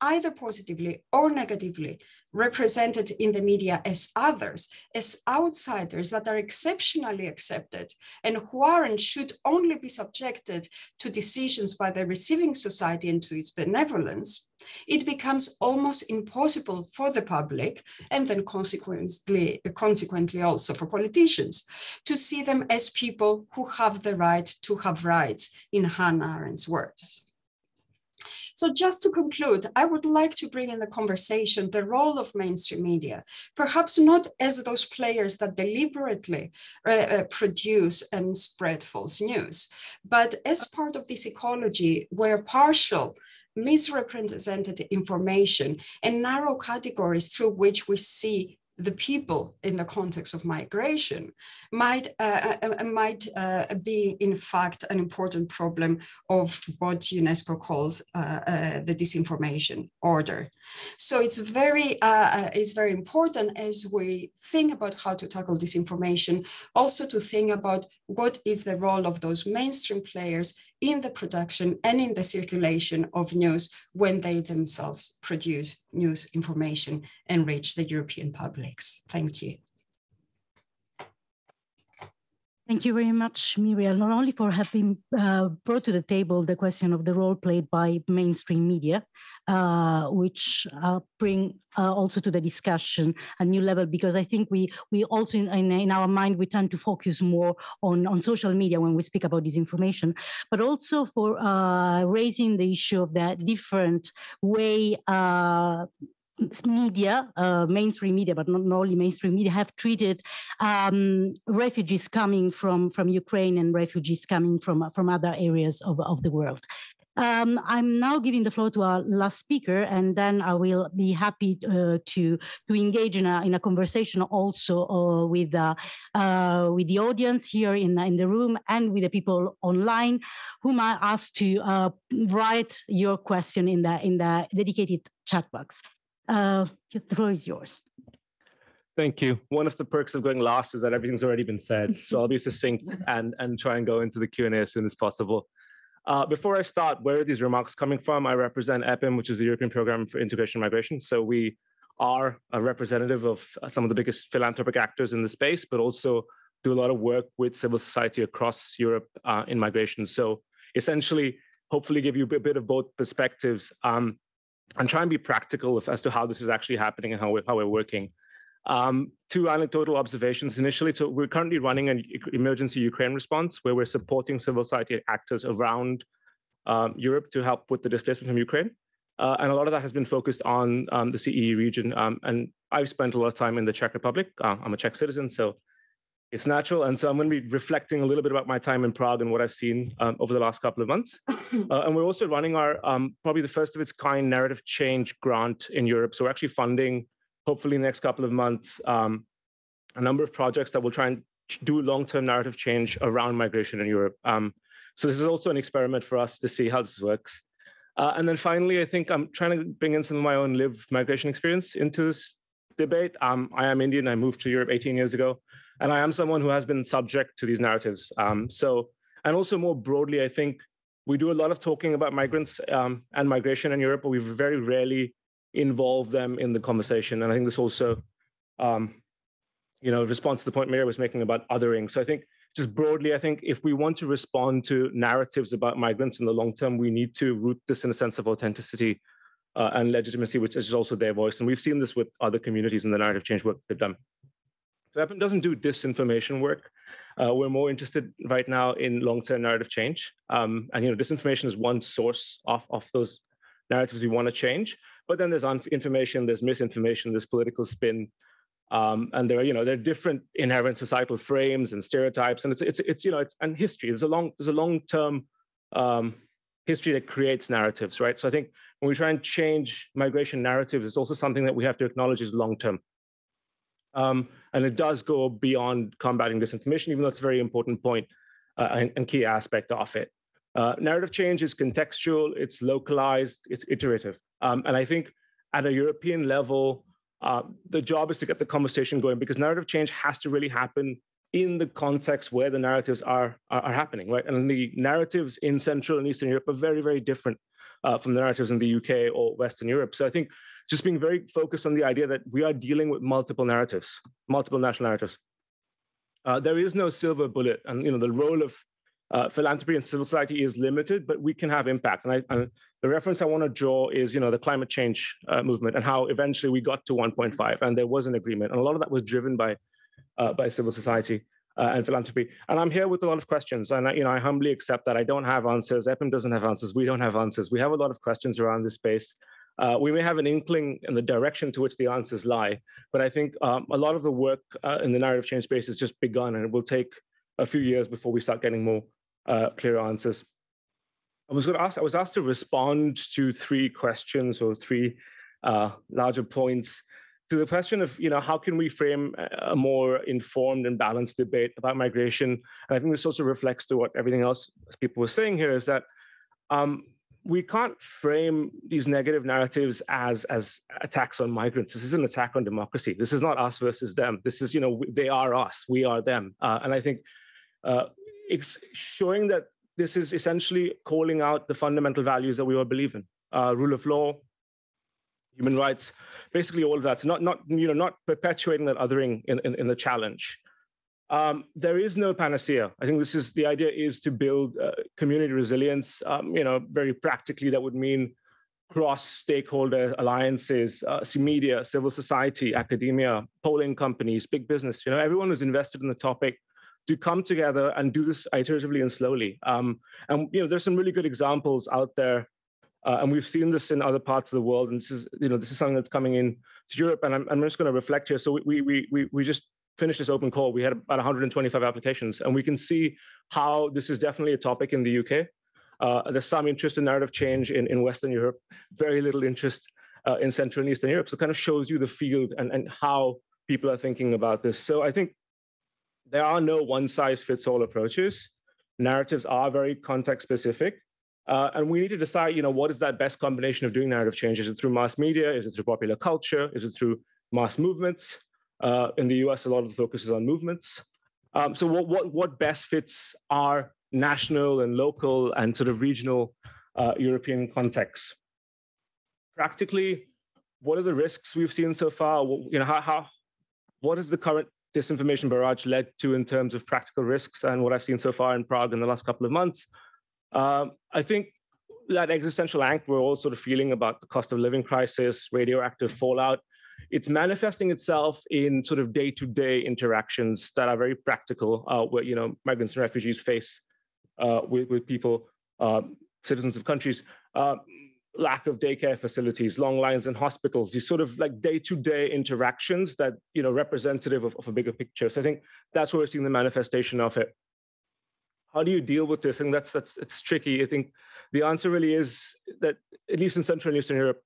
either positively or negatively, represented in the media as others, as outsiders that are exceptionally accepted and who are and should only be subjected to decisions by the receiving society and to its benevolence, it becomes almost impossible for the public, and then consequently also for politicians, to see them as people who have the right to have rights, in Hannah Arendt's words. So just to conclude, I would like to bring in the conversation the role of mainstream media, perhaps not as those players that deliberately produce and spread false news, but as part of this ecology where partial, misrepresented information and narrow categories through which we see the people in the context of migration might be, in fact, an important problem of what UNESCO calls the disinformation order. So it's very important as we think about how to tackle disinformation, also to think about what is the role of those mainstream players in the production and in the circulation of news when they themselves produce news information and reach the European publics. Thank you. Thank you very much, Myria, not only for having brought to the table the question of the role played by mainstream media, which bring also to the discussion a new level, because I think we also in our mind, we tend to focus more on social media when we speak about disinformation, but also for raising the issue of the different way media, mainstream media, but not only mainstream media, have treated refugees coming from Ukraine and refugees coming from other areas of the world. I'm now giving the floor to our last speaker, and then I will be happy to engage in a conversation also with the audience here in the room and with the people online, whom I ask to write your question in the dedicated chat box. The floor is yours. Thank you. One of the perks of going last is that everything's already been said, so I'll be succinct and try and go into the Q&A as soon as possible. Before I start, where are these remarks coming from? I represent EPIM, which is the European Programme for Integration and Migration. So we are a representative of some of the biggest philanthropic actors in the space, but also do a lot of work with civil society across Europe in migration. So essentially, hopefully give you a bit of both perspectives and try and be practical as to how this is actually happening and how we're working. Two anecdotal observations initially. So we're currently running an emergency Ukraine response where we're supporting civil society actors around Europe to help with the displacement from Ukraine. And a lot of that has been focused on the CEE region. And I've spent a lot of time in the Czech Republic. I'm a Czech citizen, so it's natural. And so I'm going to be reflecting a little bit about my time in Prague and what I've seen over the last couple of months. And we're also running our probably the first of its kind narrative change grant in Europe. So we're actually funding, hopefully in the next couple of months, a number of projects that will try and do long-term narrative change around migration in Europe. So this is also an experiment for us to see how this works. And then finally, I think I'm trying to bring in some of my own lived migration experience into this debate. I am Indian. I moved to Europe 18 years ago. And I am someone who has been subject to these narratives. And also more broadly, I think we do a lot of talking about migrants and migration in Europe, but we very rarely involve them in the conversation. And I think this also, responds to the point Myria was making about othering. So I think just broadly, I think if we want to respond to narratives about migrants in the long term, we need to root this in a sense of authenticity and legitimacy, which is also their voice. And we've seen this with other communities in the narrative change work they've done. So EPIM doesn't do disinformation work. We're more interested right now in long-term narrative change. And disinformation is one source of those narratives we want to change. But then there's information, there's misinformation, there's political spin, and there are different inherent societal frames and stereotypes, and it's and history. There's a long-term history that creates narratives, right? So I think when we try and change migration narratives, it's also something that we have to acknowledge is long-term. And it does go beyond combating disinformation, even though it's a very important point and key aspect of it. Narrative change is contextual, it's localized, it's iterative. And I think at a European level, the job is to get the conversation going, because narrative change has to really happen in the context where the narratives are happening, right? And the narratives in Central and Eastern Europe are very, very different from the narratives in the UK or Western Europe. So I think just being very focused on the idea that we are dealing with multiple narratives, multiple national narratives. There is no silver bullet, and the role of philanthropy and civil society is limited, but we can have impact. And the reference I want to draw is, the climate change movement and how eventually we got to 1.5, and there was an agreement, and a lot of that was driven by civil society and philanthropy. And I'm here with a lot of questions, and I humbly accept that I don't have answers. EPIM doesn't have answers. We don't have answers. We have a lot of questions around this space. We may have an inkling in the direction to which the answers lie, but I think a lot of the work in the narrative change space has just begun, and it will take a few years before we start getting more clear answers. I was asked to respond to 3 questions or 3 larger points to the question of, how can we frame a more informed and balanced debate about migration? And I think this also reflects to what everything else people were saying here, is that we can't frame these negative narratives as attacks on migrants. This is an attack on democracy. This is not us versus them. This is, they are us, we are them. And I think it's showing that this is essentially calling out the fundamental values that we all believe in: rule of law, human rights, basically all of that. So not perpetuating that othering in the challenge. There is no panacea. I think the idea is to build community resilience. Very practically, that would mean cross-stakeholder alliances, media, civil society, academia, polling companies, big business. Everyone who's invested in the topic to come together and do this iteratively and slowly. And there's some really good examples out there. And we've seen this in other parts of the world, and this is something that's coming in to Europe. And I'm just going to reflect here. So we just finished this open call. We had about 125 applications, and we can see how this is definitely a topic in the UK. There's some interest in narrative change in Western Europe, very little interest in Central and Eastern Europe. So it kind of shows you the field and how people are thinking about this. So I think there are no one-size-fits-all approaches. Narratives are very context-specific. And we need to decide, what is that best combination of doing narrative change? Is it through mass media? Is it through popular culture? Is it through mass movements? In the US, a lot of the focus is on movements. So what best fits our national and local and sort of regional European contexts? Practically, what are the risks we've seen so far? What has the current disinformation barrage led to in terms of practical risks and what I've seen so far in Prague in the last couple of months? I think that existential angst we're all sort of feeling about the cost of living crisis, radioactive fallout, it's manifesting itself in sort of day-to-day interactions that are very practical, where migrants and refugees face with people, citizens of countries, lack of daycare facilities, long lines in hospitals, these sort of like day-to-day interactions that representative of a bigger picture. So I think that's where we're seeing the manifestation of it. How do you deal with this? And it's tricky. I think the answer really is that, at least in Central and Eastern Europe,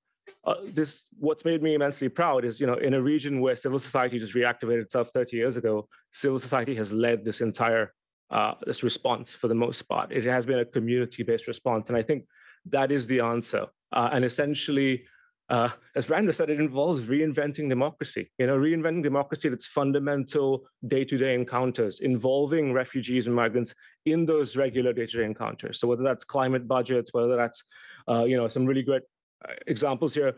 what's made me immensely proud is, in a region where civil society just reactivated itself 30 years ago, civil society has led this entire this response for the most part. It has been a community-based response, and I think that is the answer. And essentially, as Brando said, it involves reinventing democracy. Reinventing democracy at its fundamental day-to-day encounters, involving refugees and migrants in those regular day-to-day encounters. So whether that's climate budgets, whether that's some really great examples here,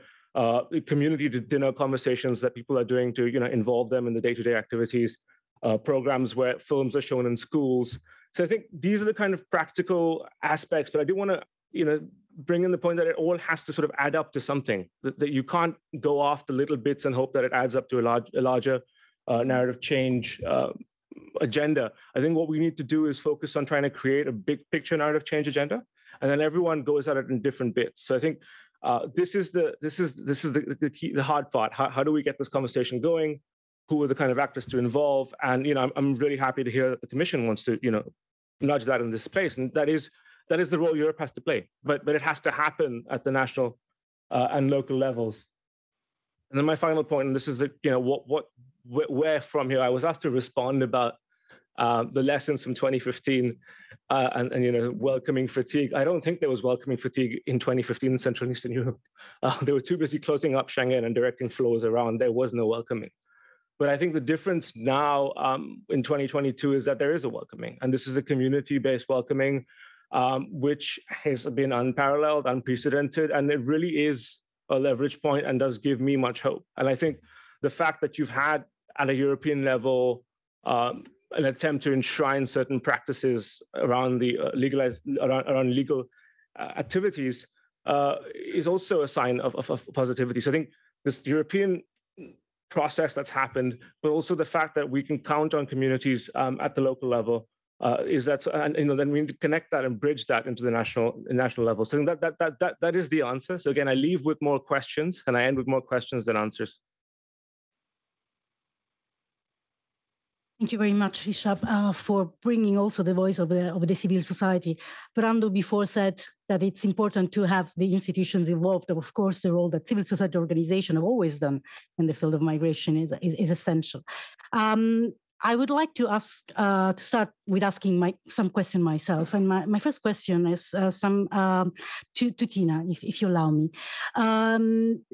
community dinner conversations that people are doing to involve them in the day-to-day activities, programs where films are shown in schools. So I think these are the kind of practical aspects, but I do want to bring in the point that it all has to sort of add up to something, that you can't go off the little bits and hope that it adds up to a larger narrative change agenda. I think what we need to do is focus on trying to create a big picture narrative change agenda, and then everyone goes at it in different bits. So I think this is the key, the hard part. How do we get this conversation going? Who are the kind of actors to involve? And I'm really happy to hear that the Commission wants to nudge that in this space, and that is the role Europe has to play. But it has to happen at the national and local levels. And then my final point, and this is where from here I was asked to respond about the lessons from 2015 and welcoming fatigue. I don't think there was welcoming fatigue in 2015 in Central and Eastern Europe. They were too busy closing up Schengen and directing flows around. There was no welcoming. But I think the difference now in 2022 is that there is a welcoming, and this is a community-based welcoming, which has been unparalleled, unprecedented, and it really is a leverage point and does give me much hope. And I think the fact that you've had at a European level an attempt to enshrine certain practices around the around legal activities is also a sign of positivity. So I think this European process that's happened, but also the fact that we can count on communities at the local level is that, and then we need to connect that and bridge that into the national level. So that is the answer. So again, I leave with more questions and I end with more questions than answers. Thank you very much, Hrishabh, for bringing also the voice of the civil society. Brando before said that it's important to have the institutions involved. Of course, the role that civil society organizations have always done in the field of migration is essential. I would like to ask to start with asking some question myself, and my first question is to Tina, if you allow me,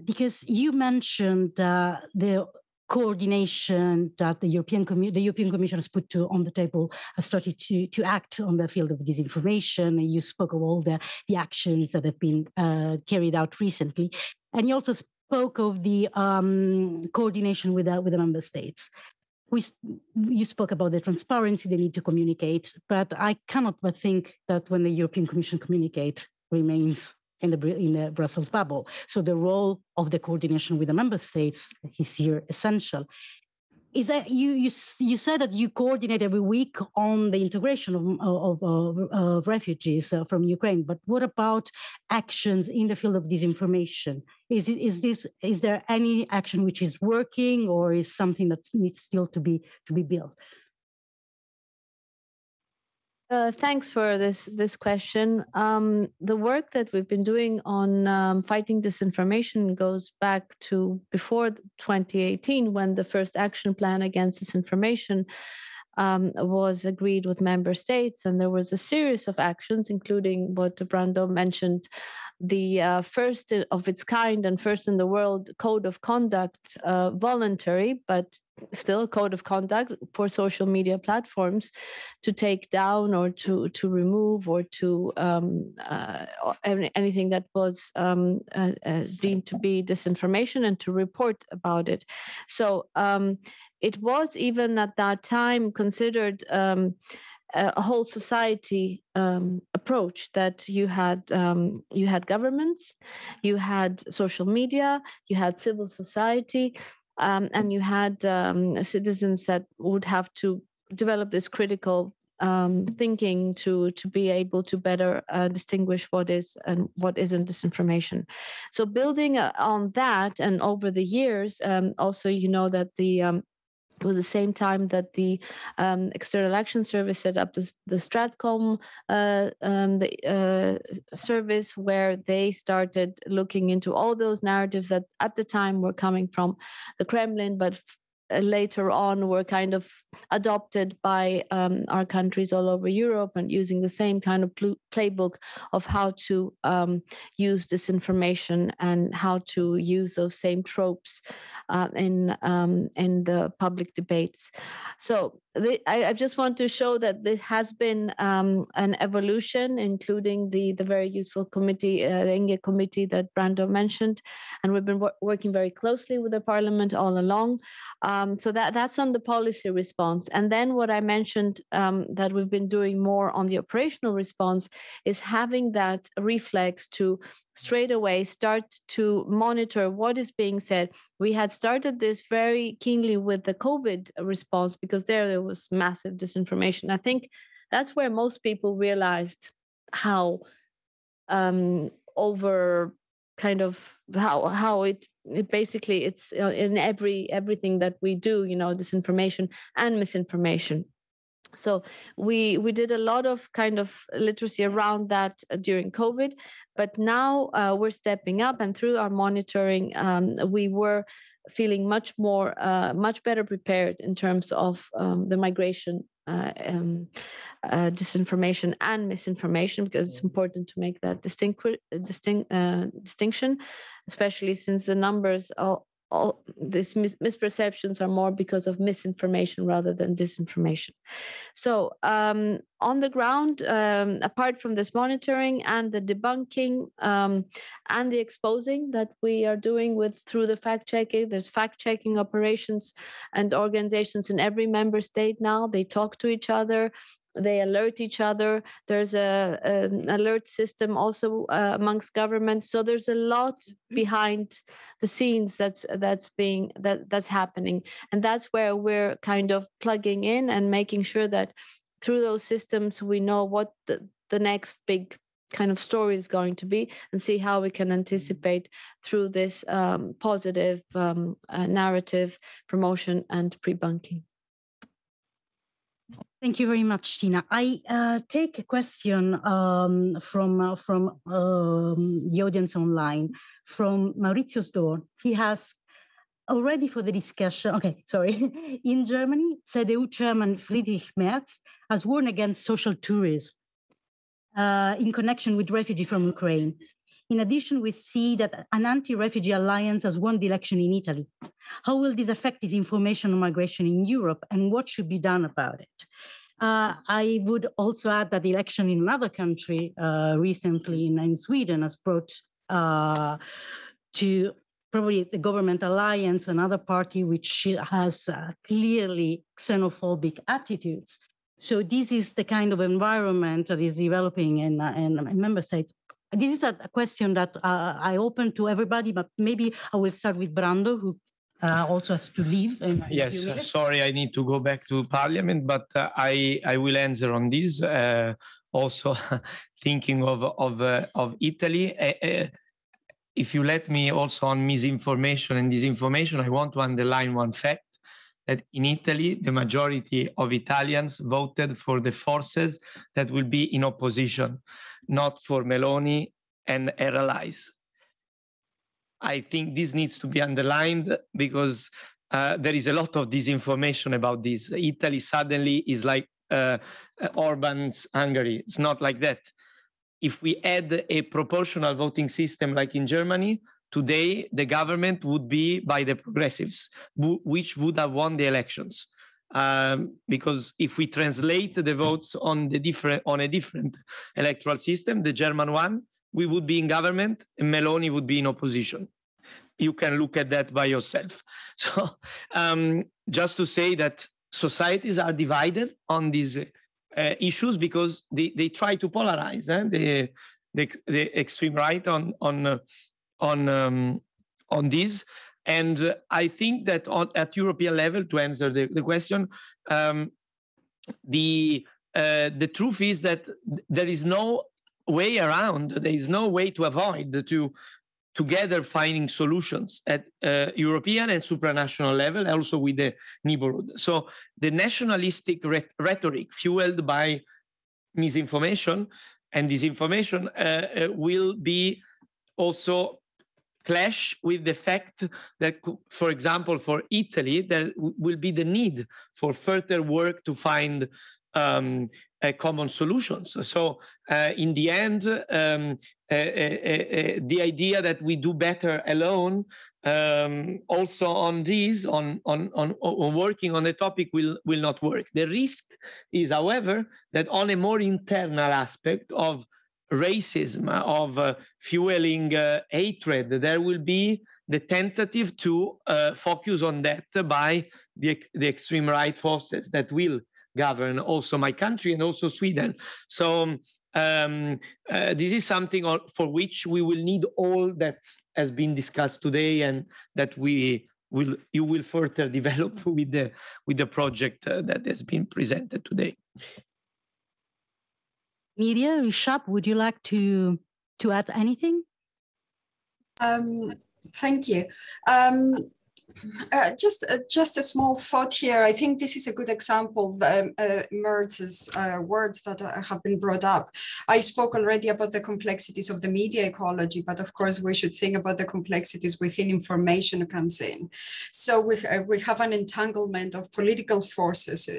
because you mentioned the coordination that the European Commission has put on the table, has started to act on the field of disinformation. And you spoke of all the actions that have been carried out recently, and you also spoke of the coordination with the member states. You spoke about the transparency, the need to communicate, but I cannot but think that when the European Commission communicates, remains in the Brussels bubble. So the role of the coordination with the member states is here essential. Is that you said that you coordinate every week on the integration of refugees from Ukraine, but what about actions in the field of disinformation? Is there any action which is working, or is something that needs still to be built? Thanks for this question. The work that we've been doing on fighting disinformation goes back to before 2018, when the first action plan against disinformation was agreed with member states, and there was a series of actions, including what Brando mentioned, the first of its kind and first in the world code of conduct, voluntary, but still a code of conduct for social media platforms to take down or to remove or to anything that was deemed to be disinformation, and to report about it. So it was even at that time considered a whole society approach, that you had governments, you had social media, you had civil society, and you had citizens that would have to develop this critical thinking to be able to better distinguish what is and what isn't disinformation. So building on that, and over the years, also you know that it was the same time that the External Action Service set up the Stratcom service, where they started looking into all those narratives that at the time were coming from the Kremlin, but later on were kind of adopted by our countries all over Europe, and using the same kind of playbook of how to use disinformation and how to use those same tropes in the public debates. So I just want to show that this has been an evolution, including the very useful committee, the Inge committee that Brando mentioned, and we've been working very closely with the Parliament all along. So that's on the policy response. And then what I mentioned that we've been doing more on the operational response is having that reflex to straight away start to monitor what is being said. We had started this very keenly with the COVID response, because there was massive disinformation. I think that's where most people realized how over kind of how it basically it's in everything that we do, disinformation and misinformation. So we did a lot of kind of literacy around that during COVID, but now we're stepping up, and through our monitoring, we were feeling much better prepared in terms of the migration disinformation and misinformation, because it's important to make that distinction, especially since the numbers all these misperceptions are more because of misinformation rather than disinformation. So on the ground, apart from this monitoring and the debunking and the exposing that we are doing through the fact-checking, there's fact-checking operations and organizations in every member state now. They talk to each other. They alert each other. There's an alert system also amongst governments. So there's a lot behind the scenes that's happening, and that's where we're kind of plugging in and making sure that through those systems we know what the next big kind of story is going to be, and see how we can anticipate through this positive narrative promotion and pre-bunking. Thank you very much, Tina. I take a question from the audience online, from Maurizio Stor. He has already for the discussion, okay, sorry. In Germany, CDU chairman Friedrich Merz has warned against social tourism in connection with refugees from Ukraine. In addition, we see that an anti-refugee alliance has won the election in Italy. How will this affect disinformation on migration in Europe, and what should be done about it? I would also add that the election in another country recently in Sweden has brought to probably the government alliance, another party which has clearly xenophobic attitudes. So this is the kind of environment that is developing in member states. This is a question that I open to everybody, but maybe I will start with Brando, who also has to leave. Yes, sorry, I need to go back to Parliament, but I will answer on this. Also, thinking of Italy. If you let me also on misinformation and disinformation, I want to underline one fact, that in Italy, the majority of Italians voted for the forces that will be in opposition, not for Meloni and her allies. I think this needs to be underlined because there is a lot of disinformation about this. Italy suddenly is like Orban's Hungary. It's not like that. If we add a proportional voting system like in Germany, today the government would be by the progressives, which would have won the elections. Because if we translate the votes on a different electoral system, the German one, we would be in government and Meloni would be in opposition. You can look at that by yourself. So just to say that societies are divided on these issues because they try to polarize the extreme right on this. And I think that at European level, to answer the question, the truth is that there is no way around. There is no way to avoid together finding solutions at European and supranational level, also with the neighborhood. So the nationalistic rhetoric fueled by misinformation and disinformation will be also clash with the fact that, for example, for Italy, there will be the need for further work to find common solutions. So in the end, the idea that we do better alone, also on this, on working on the topic will not work. The risk is, however, that on a more internal aspect of racism, of fueling hatred, there will be the tentative to focus on that by the extreme right forces that will govern also my country and also Sweden. So this is something for which we will need all that has been discussed today, and that you will further develop with the project that has been presented today. Myria, Hrishabh, would you like to add anything? Thank you. Just a small thought here. I think this is a good example, Merz's words that have been brought up. I spoke already about the complexities of the media ecology, but of course we should think about the complexities within information comes in. So we have an entanglement of political forces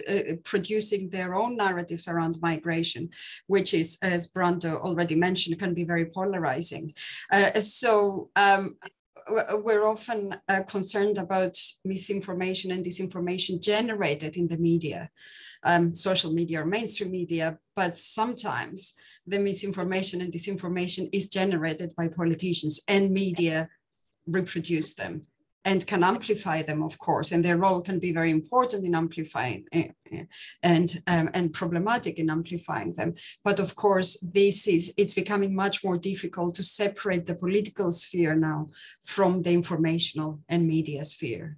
producing their own narratives around migration, which is, as Brando already mentioned, can be very polarizing. We're often concerned about misinformation and disinformation generated in the media, social media or mainstream media, but sometimes the misinformation and disinformation is generated by politicians, and media reproduce them and can amplify them, of course, and their role can be very important in amplifying and problematic in amplifying them. But of course, it's becoming much more difficult to separate the political sphere now from the informational and media sphere.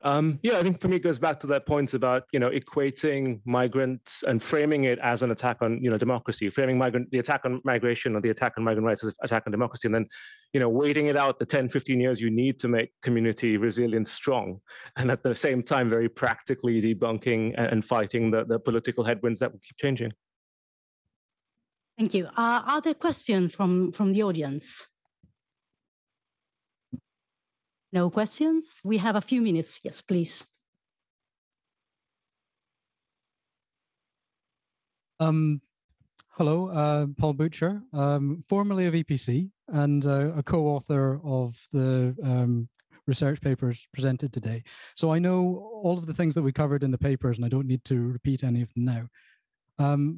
Yeah, I think for me it goes back to that point about equating migrants and framing it as an attack on democracy, framing the attack on migration or the attack on migrant rights as an attack on democracy, and then waiting it out the 10-15 years you need to make community resilience strong, and at the same time very practically debunking and fighting the political headwinds that will keep changing. Thank you. Are there questions from the audience? No questions? We have a few minutes. Yes, please. Hello, Paul Butcher, formerly of EPC and a co-author of the research papers presented today. So I know all of the things that we covered in the papers, and I don't need to repeat any of them now.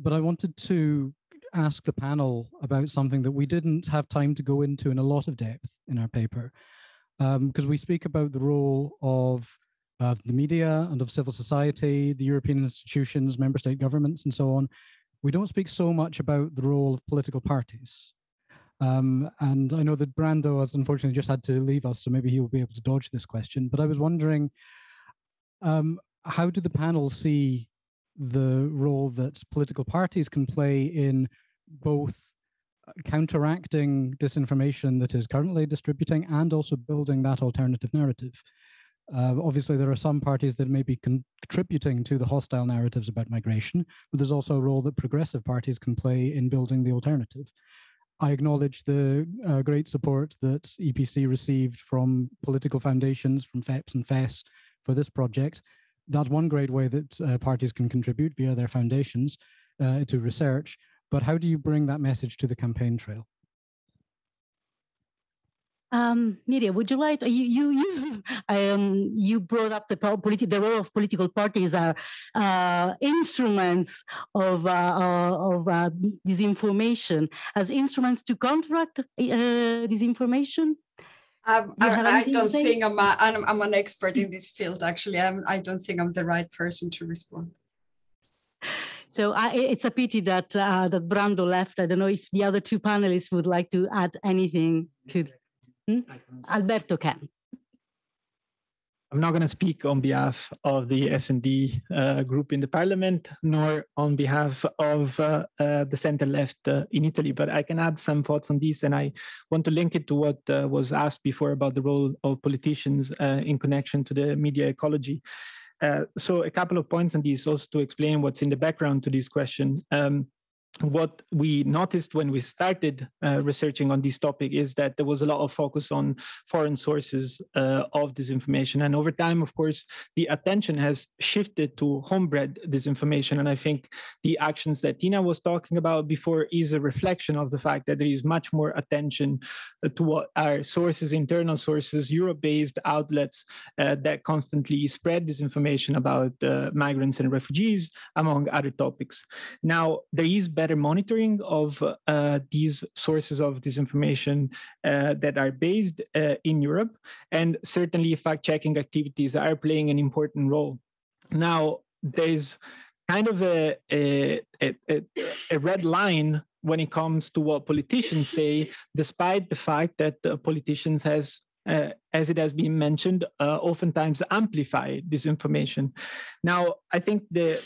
But I wanted to ask the panel about something that we didn't have time to go into in a lot of depth in our paper. Because we speak about the role of the media and of civil society, the European institutions, member state governments, and so on. We don't speak so much about the role of political parties. And I know that Brando has unfortunately just had to leave us, so maybe he'll be able to dodge this question. But I was wondering, how do the panel see the role that political parties can play in both counteracting disinformation that is currently distributing and also building that alternative narrative? Obviously, there are some parties that may be contributing to the hostile narratives about migration, but there's also a role that progressive parties can play in building the alternative. I acknowledge the great support that EPC received from political foundations, from FEPS and FES for this project. That's one great way that parties can contribute via their foundations to research. But how do you bring that message to the campaign trail? Myria, would you like you brought up the role of political parties are instruments of disinformation as instruments to counteract disinformation? I don't think I'm an expert in this field. Actually, I don't think I'm the right person to respond. So it's a pity that that Brando left. I don't know if the other two panelists would like to add anything to. Alberto can. I'm not going to speak on behalf of the S&D group in the parliament, nor on behalf of the center-left in Italy, but I can add some thoughts on this, and I want to link it to what was asked before about the role of politicians in connection to the media ecology. So a couple of points on this, also to explain what's in the background to this question. What we noticed when we started researching on this topic is that there was a lot of focus on foreign sources of disinformation. And over time, of course, the attention has shifted to homebred disinformation. And I think the actions that Tina was talking about before is a reflection of the fact that there is much more attention to what are sources, internal sources, Europe-based outlets that constantly spread disinformation about migrants and refugees, among other topics. Now, there is better monitoring of these sources of disinformation that are based in Europe, and certainly fact-checking activities are playing an important role. Now, there's kind of a red line when it comes to what politicians say, despite the fact that politicians has as it has been mentioned, oftentimes amplify disinformation. Now, I think the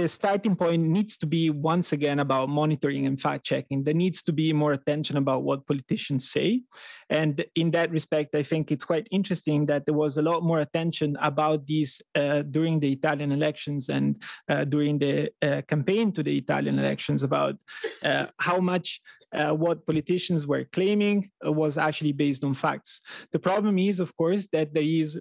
starting point needs to be once again about monitoring and fact checking. There needs to be more attention about what politicians say. And in that respect, I think it's quite interesting that there was a lot more attention about these during the Italian elections and during the campaign to the Italian elections about how much what politicians were claiming was actually based on facts. The problem is, of course, that there is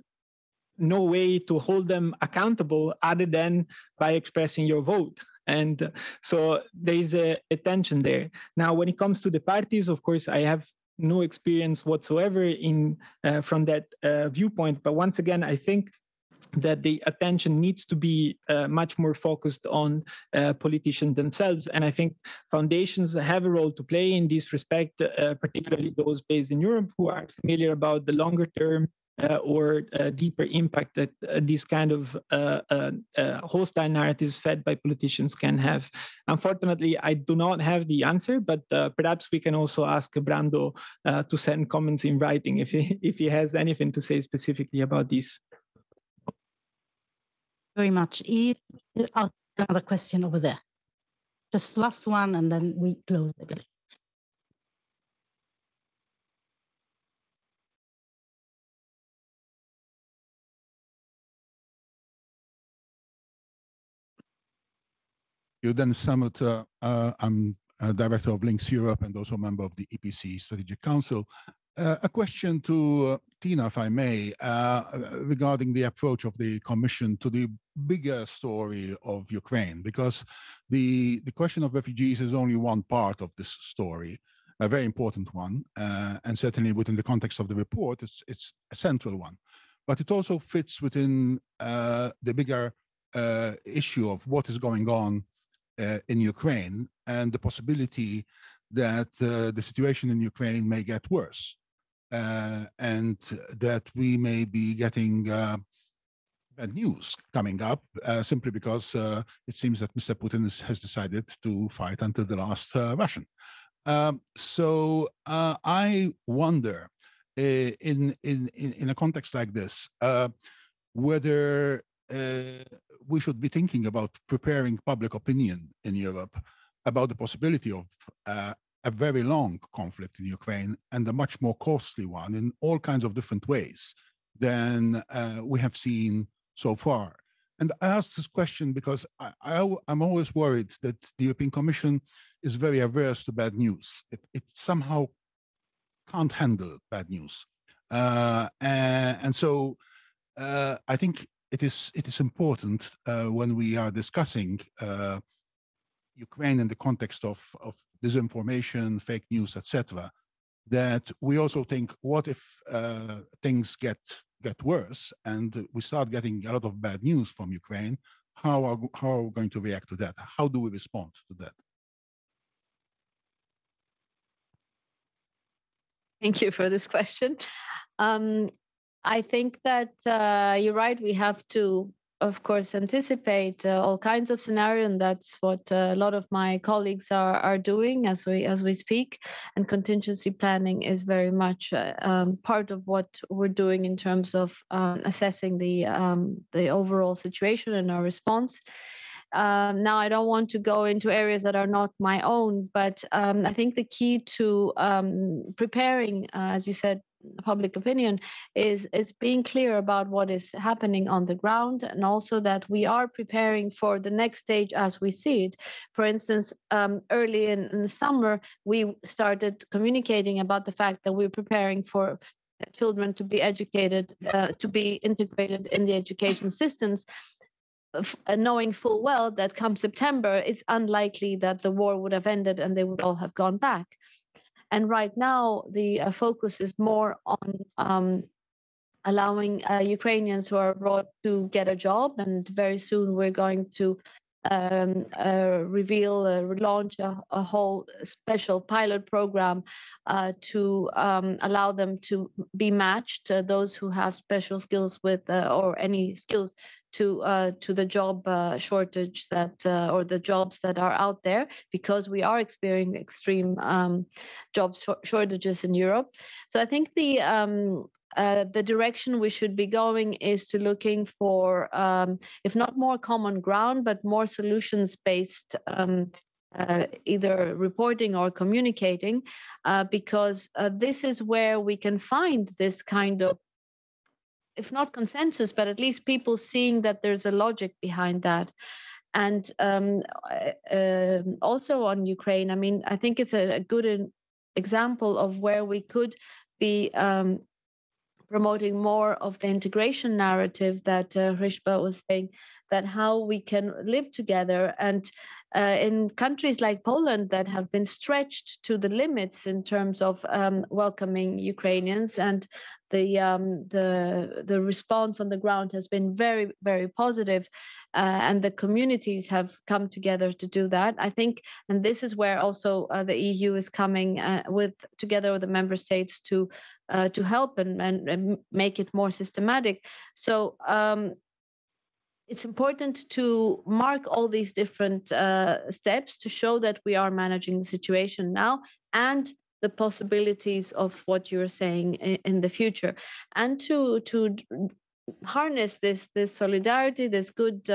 no way to hold them accountable other than by expressing your vote. And so there is a tension there. Now, when it comes to the parties, of course, I have no experience whatsoever in from that viewpoint. But once again, I think that the attention needs to be much more focused on politicians themselves. And I think foundations have a role to play in this respect, particularly those based in Europe who are familiar about the longer term or deeper impact that this kind of hostile narratives fed by politicians can have. Unfortunately, I do not have the answer, but perhaps we can also ask Brando to send comments in writing if he has anything to say specifically about this. very much. Another question over there. Just last one, and then we close the video. Then Samut, I'm Director of Links Europe and also a member of the EPC Strategic Council. A question to Tina, if I may, regarding the approach of the Commission to the bigger story of Ukraine, because the question of refugees is only one part of this story, a very important one, and certainly within the context of the report, it's a central one. But it also fits within the bigger issue of what is going on in Ukraine and the possibility that the situation in Ukraine may get worse. And that we may be getting bad news coming up simply because it seems that Mr. Putin has decided to fight until the last Russian. So I wonder, in a context like this, whether we should be thinking about preparing public opinion in Europe about the possibility of a very long conflict in Ukraine and a much more costly one in all kinds of different ways than we have seen so far. And I ask this question because I'm always worried that the European Commission is very averse to bad news. It somehow can't handle bad news. And so I think it is important when we are discussing Ukraine in the context of disinformation, fake news, etc., that we also think, what if things get worse and we start getting a lot of bad news from Ukraine? How are we going to react to that? How do we respond to that? Thank you for this question. I think that you're right. We have to, of course, anticipate all kinds of scenarios, and that's what a lot of my colleagues are doing as we speak. And contingency planning is very much part of what we're doing in terms of assessing the overall situation and our response. Now, I don't want to go into areas that are not my own, but I think the key to preparing, as you said, public opinion is being clear about what is happening on the ground, and also that we are preparing for the next stage as we see it. For instance, early in the summer, we started communicating about the fact that we're preparing for children to be educated, to be integrated in the education systems, knowing full well that come September, it's unlikely that the war would have ended and they would all have gone back. And right now, the focus is more on allowing Ukrainians who are abroad to get a job. And very soon we're going to launch a whole special pilot program to allow them to be matched, those who have special skills with or any skills to the job shortage that or the jobs that are out there, because we are experiencing extreme job shortages in Europe. So I think the direction we should be going is to looking for, if not more common ground, but more solutions-based either reporting or communicating, because this is where we can find this kind of, if not consensus, but at least people seeing that there's a logic behind that. And also on Ukraine, I mean, I think it's a good example of where we could be promoting more of the integration narrative that Hrishabh was saying, that how we can live together. And in countries like Poland that have been stretched to the limits in terms of welcoming Ukrainians, and the response on the ground has been very, very positive, and the communities have come together to do that, I think. And this is where also the EU is coming together with the member states to help and make it more systematic. So it's important to mark all these different steps to show that we are managing the situation now and the possibilities of what you're saying in the future, and to harness this solidarity, this good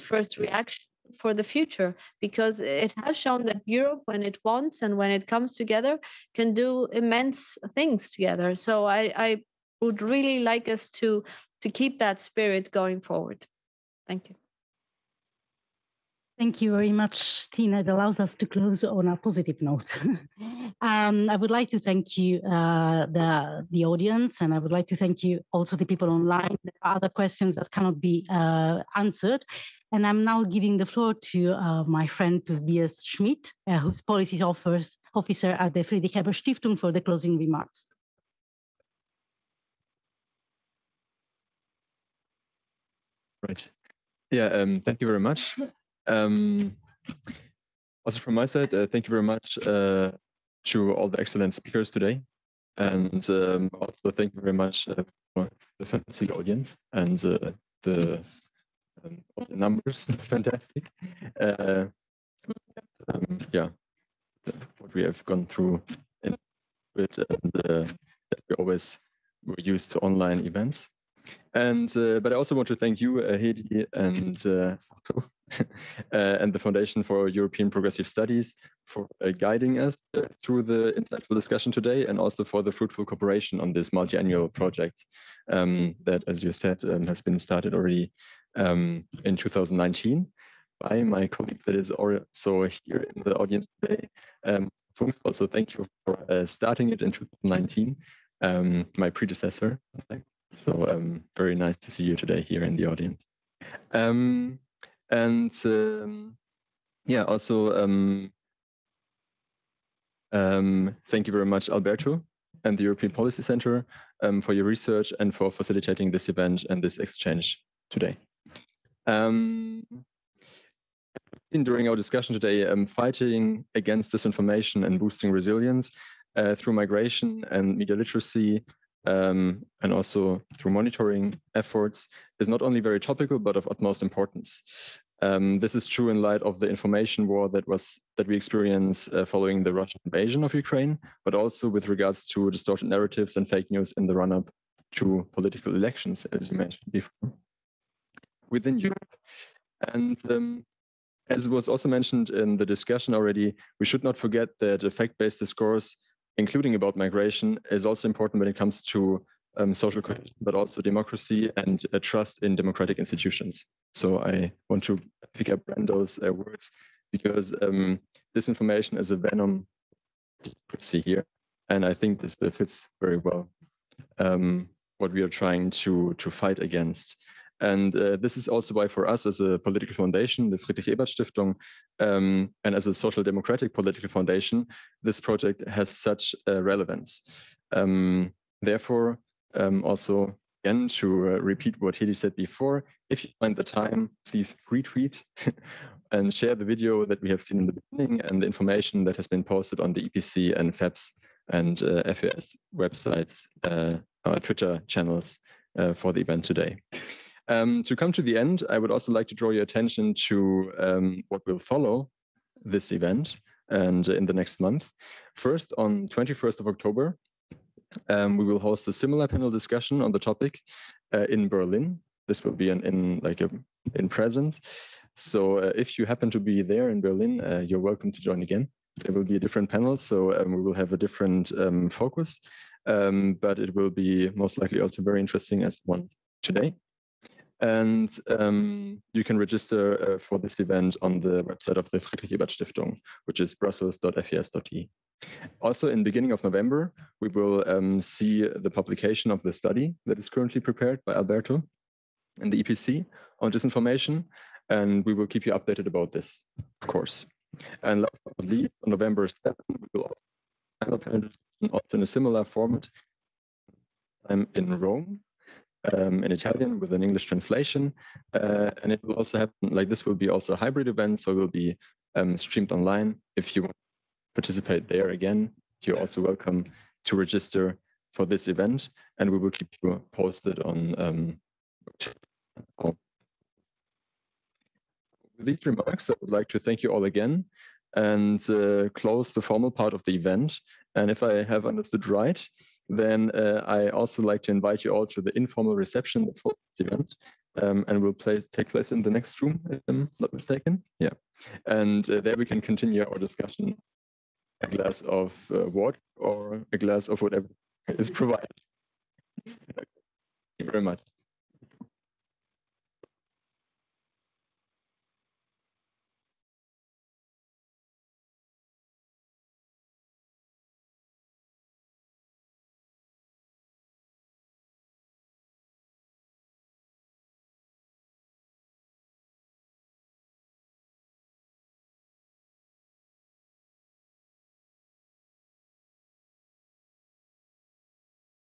first reaction for the future, because it has shown that Europe, when it wants and when it comes together, can do immense things together. So I would really like us to keep that spirit going forward. Thank you. Thank you very much, Tina. It allows us to close on a positive note. I would like to thank you, the audience, and I would like to thank you also the people online. There are other questions that cannot be answered. And I'm now giving the floor to my friend Tobias Schmidt, who's policy officer at the Friedrich Ebert Stiftung, for the closing remarks. Right. Yeah, thank you very much. Also from my side, thank you very much to all the excellent speakers today. And also thank you very much for the fantastic audience and the numbers, fantastic. Yeah, what we have gone through in it, and that we always were used to online events. And but I also want to thank you, Hedi, and and the Foundation for European Progressive Studies for guiding us through the insightful discussion today, and also for the fruitful cooperation on this multi-annual project that, as you said, has been started already in 2019 by my colleague that is also here in the audience today. Also, thank you for starting it in 2019, my predecessor. So very nice to see you today here in the audience. Yeah, also thank you very much, Alberto, and the European Policy Center for your research and for facilitating this event and this exchange today. During our discussion today, fighting against disinformation and boosting resilience through migration and media literacy, and also through monitoring efforts, is not only very topical, but of utmost importance. This is true in light of the information war that we experienced following the Russian invasion of Ukraine, but also with regards to distorted narratives and fake news in the run-up to political elections, as you mentioned before, within Europe. And as was also mentioned in the discussion already, we should not forget that a fact-based discourse, including about migration, is also important when it comes to social cohesion, but also democracy and trust in democratic institutions. So I want to pick up Brando's words, because disinformation is a venom democracy here. And I think this fits very well what we are trying to fight against. And this is also why for us as a political foundation, the Friedrich Ebert Stiftung, and as a social democratic political foundation, this project has such relevance. Therefore, also again, to repeat what Hedi said before, if you find the time, please retweet and share the video that we have seen in the beginning and the information that has been posted on the EPC and FEPS and FAS websites, our Twitter channels for the event today. To come to the end, I would also like to draw your attention to what will follow this event and in the next month. First, on 21st of October, we will host a similar panel discussion on the topic in Berlin. This will be in presence. So if you happen to be there in Berlin, you're welcome to join again. There will be a different panel, so we will have a different focus, but it will be most likely also very interesting as one today. And you can register for this event on the website of the Friedrich Ebert Stiftung, which is brussels.fes.de. Also, in the beginning of November, we will see the publication of the study that is currently prepared by Alberto and the EPC on disinformation, and we will keep you updated about this, of course. And last but not least, on November 7th, we will also in a similar format. I'm in Rome. In Italian with an English translation, and it will also happen, like this will be also a hybrid event, so it will be streamed online. If you want to participate there again, you're also welcome to register for this event, and we will keep you posted on with these remarks. I would like to thank you all again and close the formal part of the event. And if I have understood right, then I also like to invite you all to the informal reception for this event, and will take place in the next room, if I'm not mistaken. Yeah, and there we can continue our discussion. A glass of water or a glass of whatever is provided. Thank you very much.